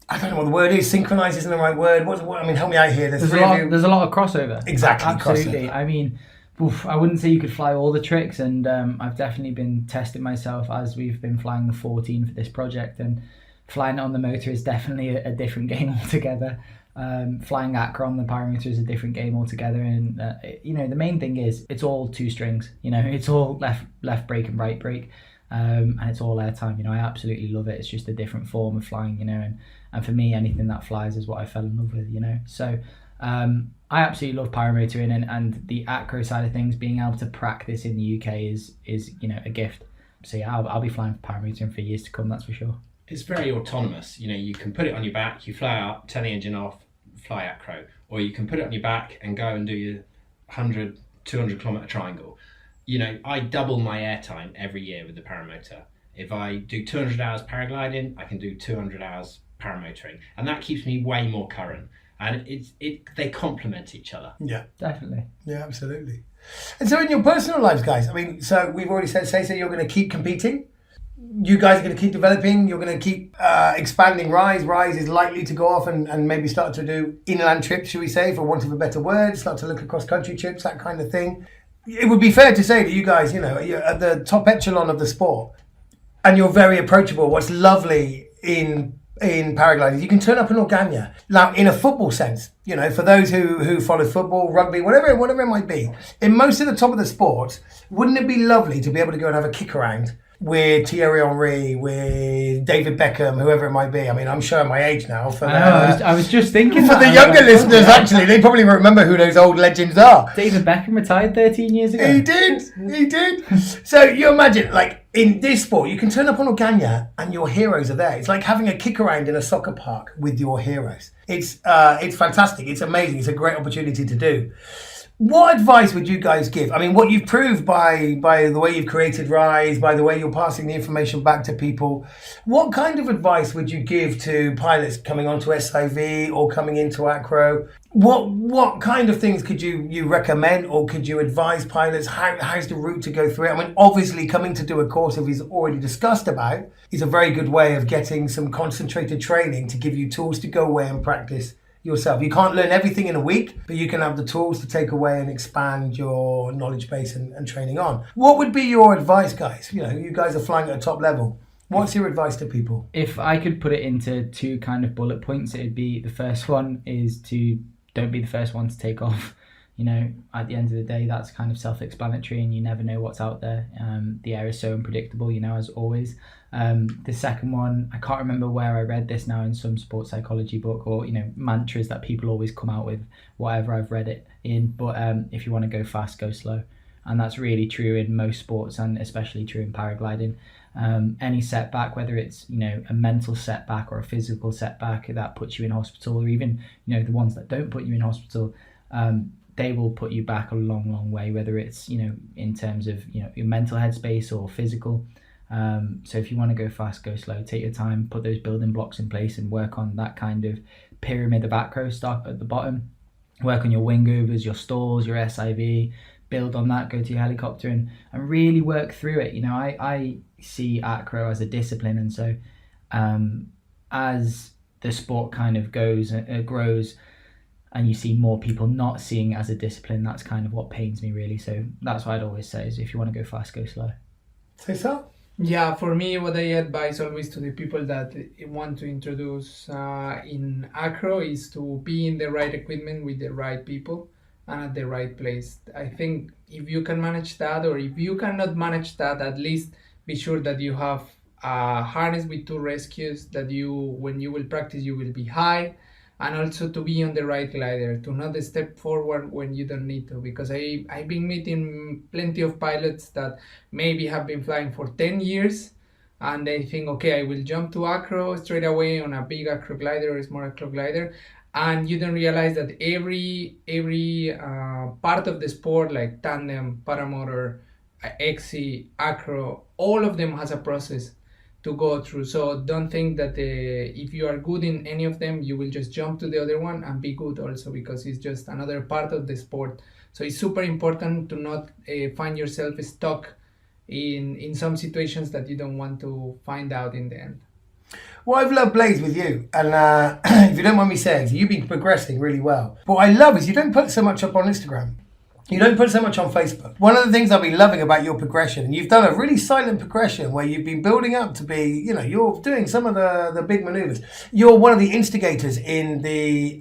I don't know what the word is. Synchronized isn't the right word. Help me out here. There's a lot of crossover. Exactly. Absolutely. Crossover. I wouldn't say you could fly all the tricks, and I've definitely been testing myself as we've been flying the 14 for this project, and flying it on the motor is definitely a different game altogether. Flying acro on the paramotor is a different game altogether, and the main thing is it's all 2 strings. It's all left brake and right brake. And it's all airtime. I absolutely love it. It's just a different form of flying, And for me, anything that flies is what I fell in love with, So I absolutely love paramotoring, and the acro side of things, being able to practice in the UK is a gift. So yeah, I'll be flying paramotoring for years to come, that's for sure. It's very autonomous. You can put it on your back, you fly up, turn the engine off, fly acro. Or you can put it on your back and go and do your 100, 200 kilometre triangle. I double my airtime every year with the paramotor. If I do 200 hours paragliding, I can do 200 hours paramotoring. And that keeps me way more current. And they complement each other. Yeah. Definitely. Yeah, absolutely. And so in your personal lives, guys, so we've already said, Cesar, you're going to keep competing. You guys are going to keep developing. You're going to keep expanding Rise. Rise is likely to go off and maybe start to do inland trips, should we say, for want of a better word, start to look across country trips, that kind of thing. It would be fair to say that you guys, you're at the top echelon of the sport and you're very approachable. What's lovely in paragliding, you can turn up in Organya. Now, in a football sense, for those who follow football, rugby, whatever it might be, in most of the top of the sports, wouldn't it be lovely to be able to go and have a kick around with Thierry Henry, with David Beckham, whoever it might be? I'm showing my age now. I was just thinking for the younger listeners, actually, they probably remember who those old legends are. David Beckham retired 13 years ago. He did. So you imagine, like, in this sport, you can turn up on Organya and your heroes are there. It's like having a kick around in a soccer park with your heroes. It's fantastic. It's amazing. It's a great opportunity to do. What advice would you guys give? What you've proved by the way you've created Rise, by the way you're passing the information back to people, what kind of advice would you give to pilots coming onto SIV or coming into acro? What kind of things could you recommend, or could you advise pilots? How's the route to go through it? Obviously coming to do a course, as we've already discussed about, is a very good way of getting some concentrated training to give you tools to go away and practice yourself. You can't learn everything in a week, but you can have the tools to take away and expand your knowledge base and training on. What would be your advice, guys? You guys are flying at a top level. What's your advice to people? If I could put it into two kind of bullet points, it'd be, the first one is to don't be the first one to take off. At the end of the day, that's kind of self-explanatory, and you never know what's out there. The air is so unpredictable, as always. The second one, I can't remember where I read this now, in some sports psychology book, or mantras that people always come out with, whatever I've read it in. But if you want to go fast, go slow. And that's really true in most sports, and especially true in paragliding. Any setback, whether it's a mental setback or a physical setback that puts you in hospital, or even the ones that don't put you in hospital, they will put you back a long way, whether it's in terms of your mental headspace or physical. So if you want to go fast, go slow, take your time, put those building blocks in place and work on that kind of pyramid of acro stuff at the bottom. Work on your wing overs, your stalls, your SIV, build on that, go to your helicopter and really work through it. I see acro as a discipline, and so as the sport kind of grows and you see more people not seeing it as a discipline, that's kind of what pains me, really. So that's what I'd always say, is if you want to go fast, go slow. Say so? Yeah, for me, what I advise always to the people that want to introduce in acro is to be in the right equipment with the right people and at the right place. I think if you can manage that, or if you cannot manage that, at least be sure that you have a harness with 2 rescues, that when you will practice, you will be high. And also to be on the right glider, to not step forward when you don't need to. Because I've been meeting plenty of pilots that maybe have been flying for 10 years and they think, okay, I will jump to acro straight away on a big acro glider or small acro glider. And you don't realize that every part of the sport, like tandem, paramotor, XC, acro, all of them has a process to go through. So don't think that if you are good in any of them, you will just jump to the other one and be good also, because it's just another part of the sport. So it's super important to not find yourself stuck in some situations that you don't want to find out in the end. What I've loved, Blaise, with you, and if you don't mind me saying, so you've been progressing really well. But what I love is you don't put so much up on Instagram. You don't put so much on Facebook. One of the things I've been loving about your progression, and you've done a really silent progression where you've been building up to be, you're doing some of the big maneuvers. You're one of the instigators in the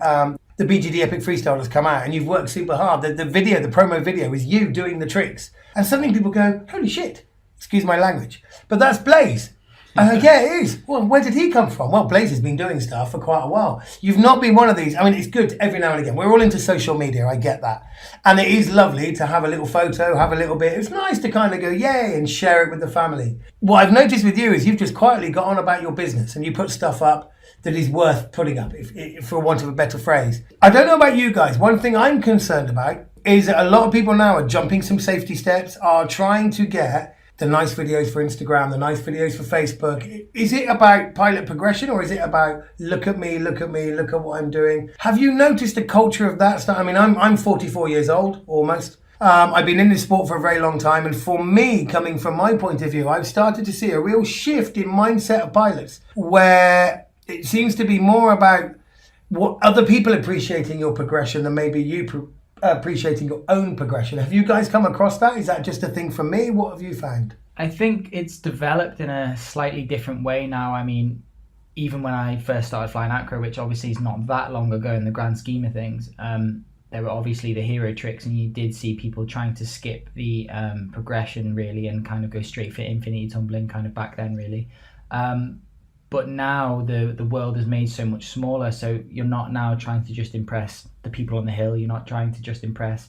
BGD Epic Freestyle that's come out, and you've worked super hard. The promo video is you doing the tricks. And suddenly people go, holy shit, excuse my language. But that's Blaise. Yeah, it is. Well, where did he come from? Well, Blaise has been doing stuff for quite a while. You've not been one of these. I mean, it's good every now and again. We're all into social media. I get that. And it is lovely to have a little photo, have a little bit. It's nice to kind of go, yay, and share it with the family. What I've noticed with you is you've just quietly got on about your business and you put stuff up that is worth putting up, if for want of a better phrase. I don't know about you guys. One thing I'm concerned about is that a lot of people now are jumping some safety steps, are trying to get the nice videos for Instagram, the nice videos for Facebook. Is it about pilot progression, or is it about look at me, look at what I'm doing? Have you noticed the culture of that stuff? I mean, I'm 44 years old, almost. I've been in this sport for a very long time, and for me, coming from my point of view, I've started to see a real shift in mindset of pilots, where it seems to be more about what other people appreciating your progression than maybe you appreciating your own progression. Have you guys come across that? Is that just a thing for me? What have you found? I think it's developed in a slightly different way now. I mean, even when I first started flying acro, which obviously is not that long ago in the grand scheme of things, there were obviously the hero tricks, and you did see people trying to skip the progression really and kind of go straight for infinity tumbling kind of back then really. But now the world is made so much smaller, so you're not now trying to just impress the people on the hill. You're not trying to just impress,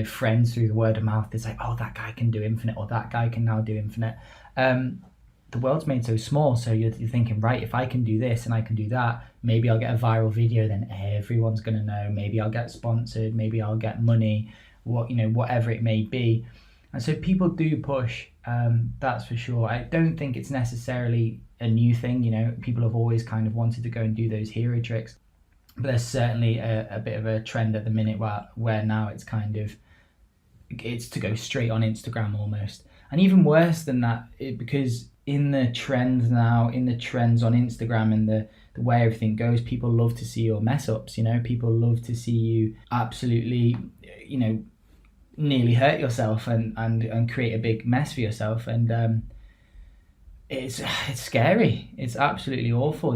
friends through the word of mouth. It's like, oh, that guy can do infinite, or that guy can now do infinite. The world's made so small, so you're thinking, right, if I can do this and I can do that, maybe I'll get a viral video, then everyone's going to know. Maybe I'll get sponsored, maybe I'll get money, whatever it may be. And so people do push, that's for sure. I don't think it's necessarily a new thing. People have always kind of wanted to go and do those hero tricks, but there's certainly a bit of a trend at the minute where now it's it's to go straight on Instagram almost. And even worse than that, because in the trends now, in the trends on Instagram and the way everything goes, people love to see your mess ups. People love to see you absolutely, nearly hurt yourself and create a big mess for yourself. And it's scary. It's absolutely awful,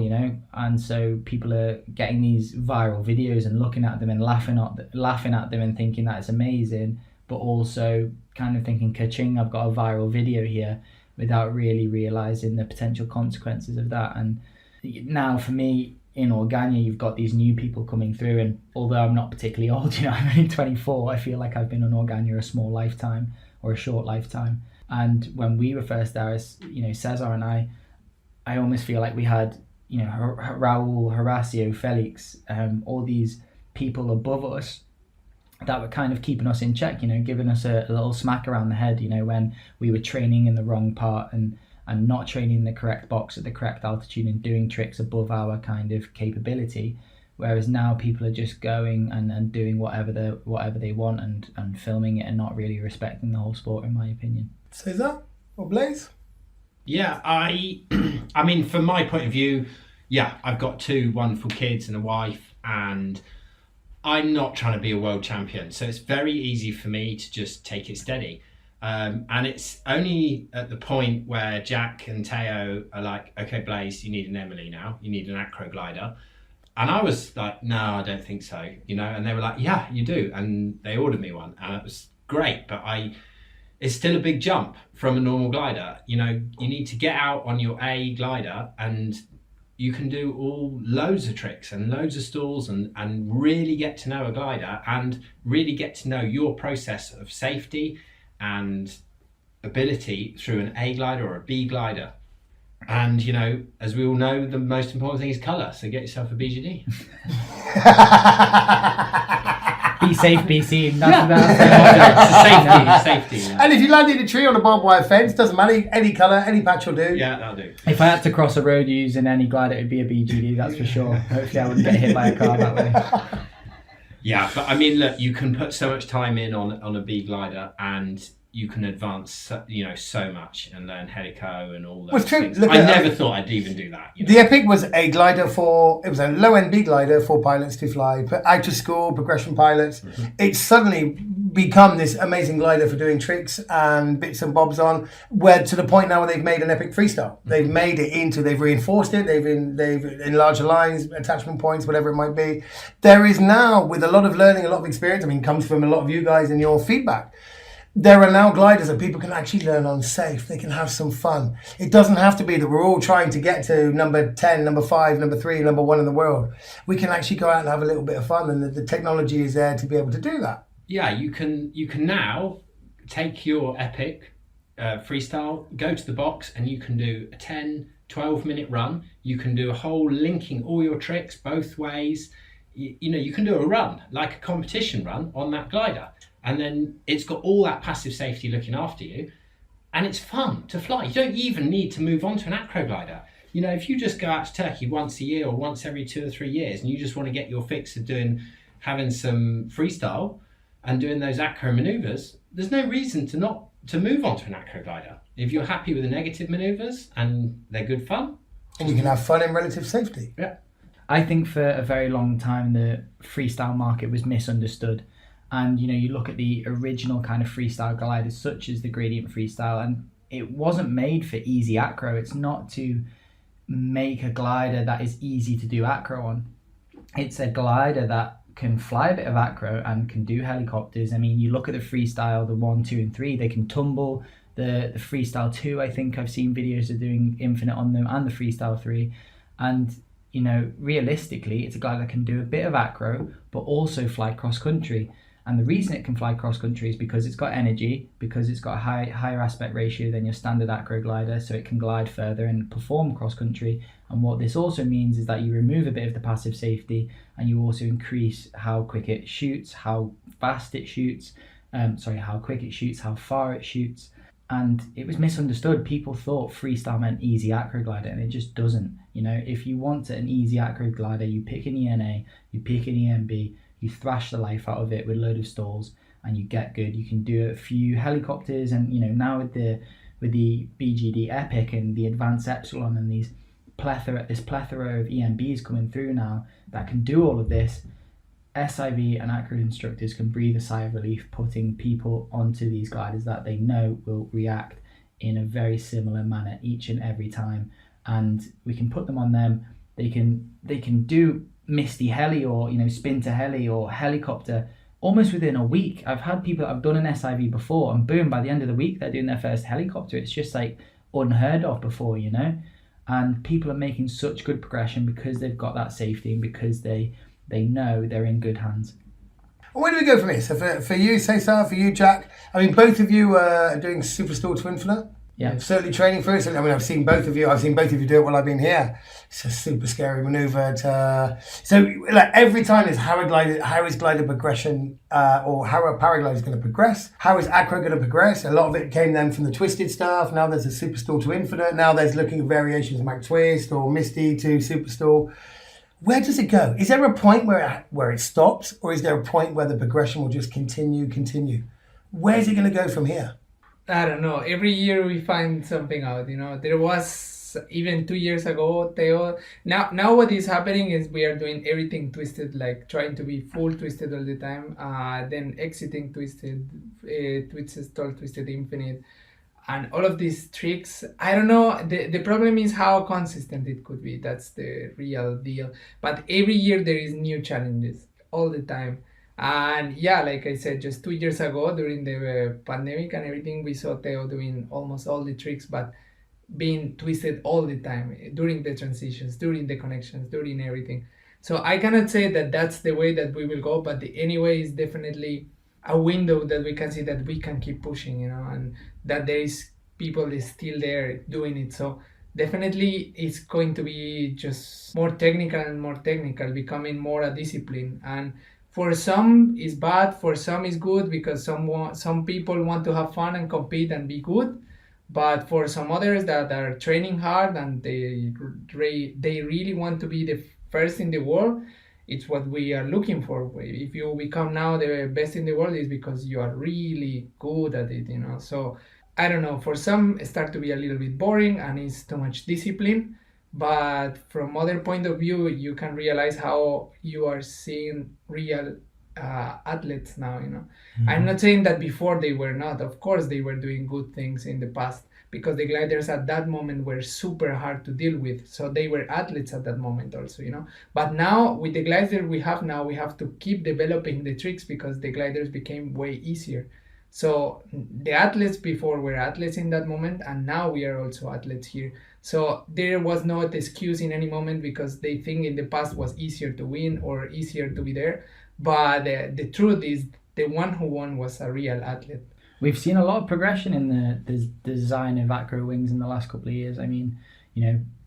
And so people are getting these viral videos and looking at them and laughing at them and thinking that it's amazing, but also kind of thinking, ka-ching, I've got a viral video here, without really realizing the potential consequences of that. And now for me in Orgagna, you've got these new people coming through, and although I'm not particularly old, I'm only 24, I feel like I've been on Orgagna a small lifetime or a short lifetime. And when we were first there, Cesar and I almost feel like we had, Raul, Horacio, Felix, all these people above us that were kind of keeping us in check, giving us a little smack around the head, when we were training in the wrong part and not training in the correct box at the correct altitude and doing tricks above our kind of capability. Whereas now people are just going and doing whatever they want and filming it and not really respecting the whole sport, in my opinion. Cesar or Blaise? Yeah, I mean, from my point of view, yeah, I've got 2 wonderful kids and a wife, and I'm not trying to be a world champion, so it's very easy for me to just take it steady. And it's only at the point where Jack and Teo are like, okay, Blaise, you need an Emily now, you need an acro glider. And I was like, no, I don't think so, and they were like, yeah, you do. And they ordered me one, and it was great, but it's still a big jump from a normal glider. You need to get out on your A glider, and you can do loads of tricks and loads of stalls and really get to know a glider and really get to know your process of safety and ability through an A glider or a B glider. And, as we all know, the most important thing is colour, so get yourself a BGD. Be safe, be seen. Safety. And if you land in a tree on a barbed wire fence, doesn't matter, any colour, any patch will do. Yeah, that'll do. If I had to cross a road using any glider, it would be a BGD, that's for sure. Hopefully I wouldn't get hit by a car that way. Yeah, but I mean, look, you can put so much time in on a B glider, and you can advance, so much and learn helico and all those things. I never thought I'd even do that. The Epic was a glider it was a low-end B glider for pilots to fly, but out of school, progression pilots. Mm-hmm. It's suddenly become this amazing glider for doing tricks and bits and bobs on, where to the point now where they've made an Epic freestyle. Mm-hmm. They've made it they've reinforced it, they've enlarged the lines, attachment points, whatever it might be. There is now, with a lot of learning, a lot of experience, comes from a lot of you guys and your feedback, there are now gliders that people can actually learn on safe. They can have some fun. It doesn't have to be that we're all trying to get to number 10, number 5, number 3, number 1 in the world. We can actually go out and have a little bit of fun, and the technology is there to be able to do that. Yeah, you can now take your epic freestyle, go to the box, and you can do a 10, 12-minute run. You can do a whole linking all your tricks both ways. You can do a run, like a competition run on that glider. And then it's got all that passive safety looking after you. And it's fun to fly. You don't even need to move on to an acro glider. If you just go out to Turkey once a year or once every 2 or 3 years, and you just want to get your fix of having some freestyle and doing those acro maneuvers, there's no reason to move on to an acro glider. If you're happy with the negative maneuvers and they're good fun. And you can have fun in relative safety. Yeah. I think for a very long time the freestyle market was misunderstood. And you look at the original kind of freestyle gliders, such as the gradient freestyle, and it wasn't made for easy acro. It's not to make a glider that is easy to do acro on. It's a glider that can fly a bit of acro and can do helicopters. I mean, you look at the freestyle, the 1, 2, and 3, they can tumble. The freestyle 2, I think I've seen videos of doing infinite on them, and the freestyle 3. And realistically, it's a glider that can do a bit of acro, but also fly cross country. And the reason it can fly cross country is because it's got energy, because it's got a higher aspect ratio than your standard acro glider, so it can glide further and perform cross country. And what this also means is that you remove a bit of the passive safety, and you also increase how quick it shoots, how fast it shoots, how quick it shoots, how far it shoots. And it was misunderstood. People thought freestyle meant easy acro glider, and it just doesn't. If you want an easy acro glider, you pick an ENA, you pick an EMB, you thrash the life out of it with a load of stalls, and you get good. You can do a few helicopters, and now with the BGD Epic and the Advanced Epsilon and this plethora of EMBs coming through now that can do all of this, SIV and acro instructors can breathe a sigh of relief putting people onto these gliders that they know will react in a very similar manner each and every time. And we can put them on them. They can do misty heli or spin to heli or helicopter almost within a week. I've had people that have done an SIV before, and boom, by the end of the week they're doing their first helicopter. It's just like unheard of before, and people are making such good progression because they've got that safety and because they know they're in good hands. Where do we go from here? So for you, Cesar, for you, Jack, I mean, both of you are doing Superstore to Infinite. Yeah. Certainly training for it. I mean, I've seen both of you do it while I've been here. It's a super scary maneuver. So like every time is how is glider progression, or how a paraglider is going to progress? How is acro going to progress? A lot of it came then from the twisted stuff. Now there's a Superstore to Infinite. Now there's looking at variations of Mac Twist or Misty to Superstore. Where does it go? Is there a point where it stops, or is there a point where the progression will just continue? Where's it going to go from here? I don't know. Every year we find something out. There was even 2 years ago, Theo. Now what is happening is we are doing everything twisted, like trying to be full twisted all the time. Then exiting twisted, twisted stall, twisted infinite, and all of these tricks. I don't know. The problem is how consistent it could be. That's the real deal. But every year there is new challenges all the time. And yeah, like I said, just 2 years ago during the pandemic and everything, we saw Theo doing almost all the tricks, but being twisted all the time during the transitions, during the connections, during everything. So I cannot say that that's the way that we will go, but anyway, is definitely a window that we can see that we can keep pushing, and that there is people is still there doing it. So definitely it's going to be just more technical and more technical, becoming more a discipline. And for some is bad, for some is good, because some people want to have fun and compete and be good. But for some others that are training hard and they really want to be the first in the world, it's what we are looking for. If you become now the best in the world, is because you are really good at it, So I don't know, for some it starts to be a little bit boring and it's too much discipline. But from other point of view, you can realize how you are seeing real athletes now, Mm-hmm. I'm not saying that before they were not. Of course they were doing good things in the past, because the gliders at that moment were super hard to deal with. So they were athletes at that moment also, But now with the glider we have now, we have to keep developing the tricks because the gliders became way easier. So the athletes before were athletes in that moment, and now we are also athletes here. So there was no excuse in any moment because they think in the past was easier to win or easier to be there. But the truth is, the one who won was a real athlete. We've seen a lot of progression in the design of acro wings in the last couple of years. I mean,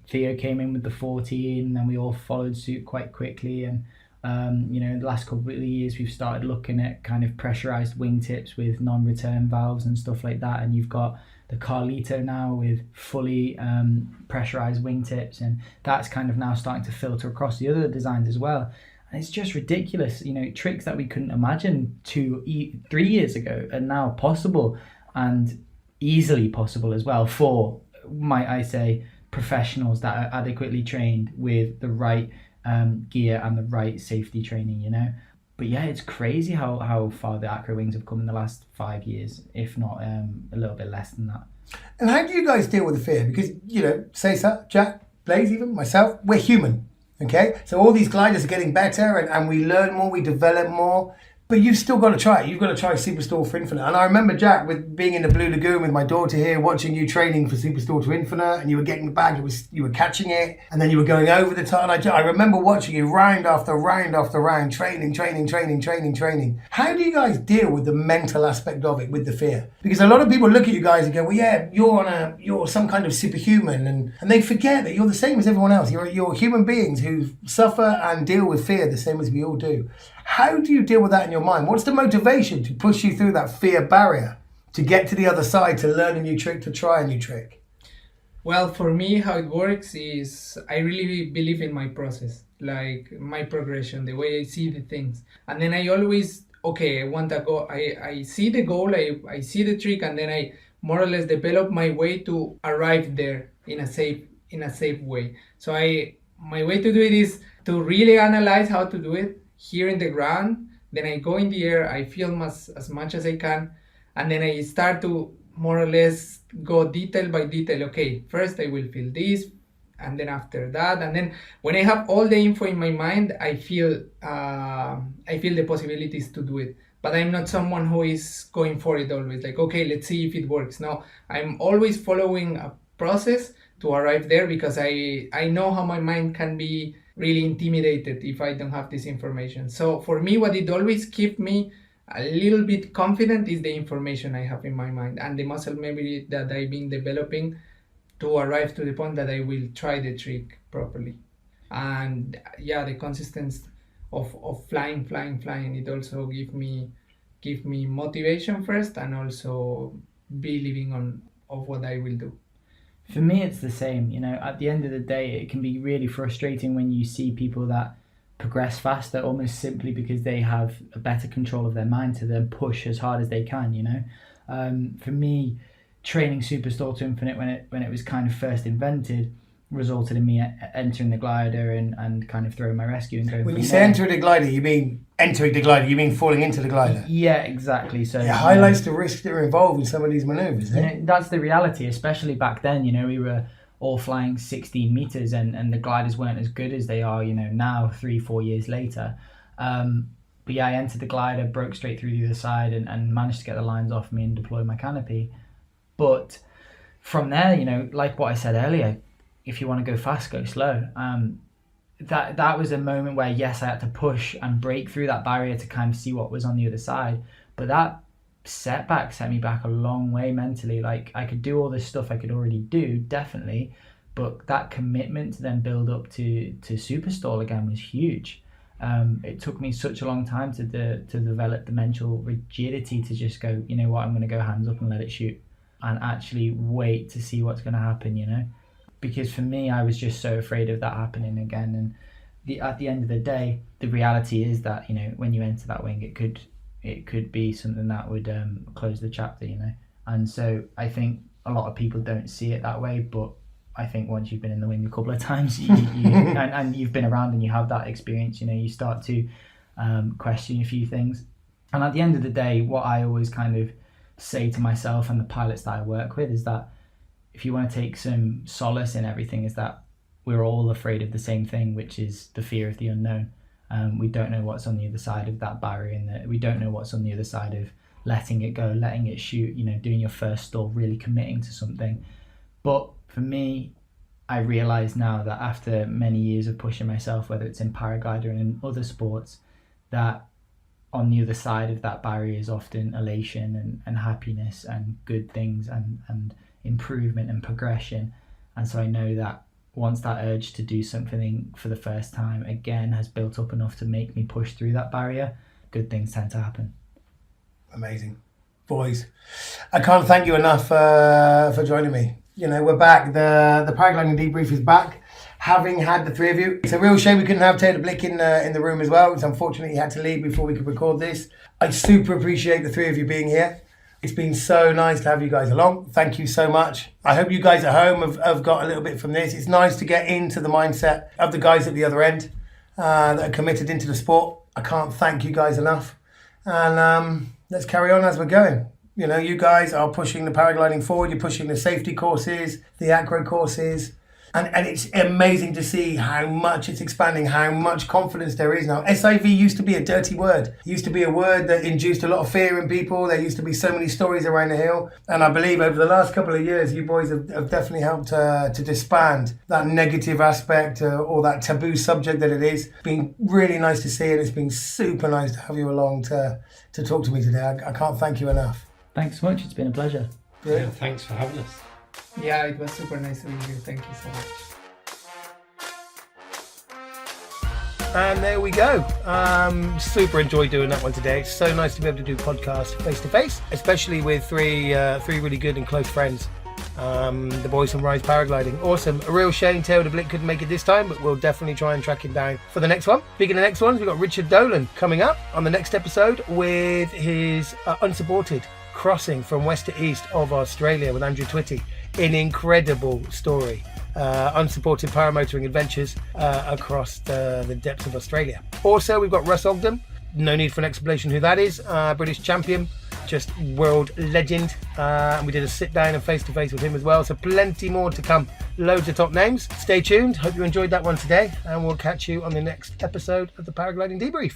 Theo came in with the 14, and then we all followed suit quite quickly. And in the last couple of years, we've started looking at kind of pressurized wingtips with non-return valves and stuff like that. And you've got the Carlito now with fully pressurized wingtips, and that's kind of now starting to filter across the other designs as well. And it's just ridiculous, tricks that we couldn't imagine 3 years ago are now possible, and easily possible as well for, might I say, professionals that are adequately trained with the right gear and the right safety training, But yeah, it's crazy how far the acro wings have come in the last 5 years, if not a little bit less than that. And how do you guys deal with the fear? Because, Cesar, Jack, Blaise, even myself, we're human. Okay, so all these gliders are getting better, and we learn more, we develop more, but you've still got to try it. You've got to try Superstore for Infinite. And I remember, Jack, with being in the Blue Lagoon with my daughter here, watching you training for Superstore to Infinite, and you were getting the bag, you were catching it, and then you were going over the top. And I remember watching you round after round after round, training. How do you guys deal with the mental aspect of it, with the fear? Because a lot of people look at you guys and go, well, yeah, you're some kind of superhuman, and they forget that you're the same as everyone else. You're human beings who suffer and deal with fear the same as we all do. How do you deal with that in your mind? What's the motivation to push you through that fear barrier, to get to the other side, to learn a new trick, to try a new trick? Well, for me, how it works is I really believe in my process, like my progression, the way I see the things. And then I always, I want to go, I see the goal, I see the trick, and then I more or less develop my way to arrive there in a safe way. So my way to do it is to really analyze how to do it here in the ground. Then I go in the air, I film as much as I can, and then I start to more or less go detail by detail. Okay, first I will feel this, and then after that, and then when I have all the info in my mind, I feel the possibilities to do it. But I'm not someone who is going for it always, like, okay, let's see if it works. No, I'm always following a process to arrive there, because I know how my mind can be really intimidated if I don't have this information. So for me, what it always keeps me a little bit confident is the information I have in my mind and the muscle memory that I've been developing to arrive to the point that I will try the trick properly. And yeah, the consistency of flying, it also give me motivation first, and also believing of what I will do. For me, it's the same. At the end of the day, it can be really frustrating when you see people that progress faster almost simply because they have a better control of their mind to then push as hard as they can. For me, training Superstore to Infinite when it was kind of first invented resulted in me entering the glider and kind of throwing my rescue and going. When you say entering the glider, you mean entering the glider? You mean falling into the glider? Yeah, exactly. So it highlights the risks that are involved in some of these manoeuvres. That's the reality, especially back then. We were all flying 16 meters, and the gliders weren't as good as they are, now 3-4 years later. But yeah, I entered the glider, broke straight through the other side, and managed to get the lines off me and deploy my canopy. But from there, like what I said earlier, if you want to go fast, go slow. That was a moment where, yes, I had to push and break through that barrier to kind of see what was on the other side. But that setback set me back a long way mentally. Like, I could do all this stuff I could already do, definitely, but that commitment to then build up to Superstall again was huge. It took me such a long time to develop the mental rigidity to just go, you know what, I'm going to go hands up and let it shoot, and actually wait to see what's going to happen, Because for me, I was just so afraid of that happening again. And at the end of the day, the reality is that, when you enter that wing, it could be something that would close the chapter, And so I think a lot of people don't see it that way, but I think once you've been in the wing a couple of times, and you've been around and you have that experience, you start to question a few things. And at the end of the day, what I always kind of say to myself and the pilots that I work with is that if you want to take some solace in everything, is that we're all afraid of the same thing, which is the fear of the unknown. We don't know what's on the other side of that barrier, and we don't know what's on the other side of letting it go, letting it shoot, doing your first stall, really committing to something. But for me, I realise now that after many years of pushing myself, whether it's in paraglider and in other sports, that on the other side of that barrier is often elation and happiness and good things and improvement and progression. And so I know that once that urge to do something for the first time again has built up enough to make me push through that barrier, good things tend to happen. Amazing. Boys, I can't thank you enough for joining me. We're back. The Paragliding Debrief is back. Having had the three of you, it's a real shame we couldn't have Taylor Blick in the room as well. It's unfortunate he had to leave before we could record this. I super appreciate the three of you being here. It's been so nice to have you guys along. Thank you so much. I hope you guys at home have got a little bit from this. It's nice to get into the mindset of the guys at the other end that are committed into the sport. I can't thank you guys enough. And let's carry on as we're going. You guys are pushing the paragliding forward. You're pushing the safety courses, the acro courses. And it's amazing to see how much it's expanding, how much confidence there is now. SIV used to be a dirty word. It used to be a word that induced a lot of fear in people. There used to be so many stories around the hill. And I believe over the last couple of years, you boys have definitely helped to disband that negative aspect or that taboo subject that it is. It's been really nice to see it. It's been super nice to have you along to talk to me today. I can't thank you enough. Thanks so much. It's been a pleasure. Yeah, thanks for having us. Yeah, it was super nice to meet you. Thank you so much. And there we go. Super enjoyed doing that one today. It's so nice to be able to do podcasts face to face, especially with three really good and close friends. The boys from Rise Paragliding. Awesome. A real shame Taylor Blick couldn't make it this time, but we'll definitely try and track him down for the next one. Speaking of the next ones, we've got Richard Dolan coming up on the next episode with his unsupported crossing from west to east of Australia with Andrew Twitty. An incredible story. Unsupported paramotoring adventures across the depths of Australia. Also, we've got Russ Ogden. No need for an explanation who that is. British champion, just world legend. And we did a sit down and face to face with him as well. So plenty more to come. Loads of top names. Stay tuned. Hope you enjoyed that one today. And we'll catch you on the next episode of the Paragliding Debrief.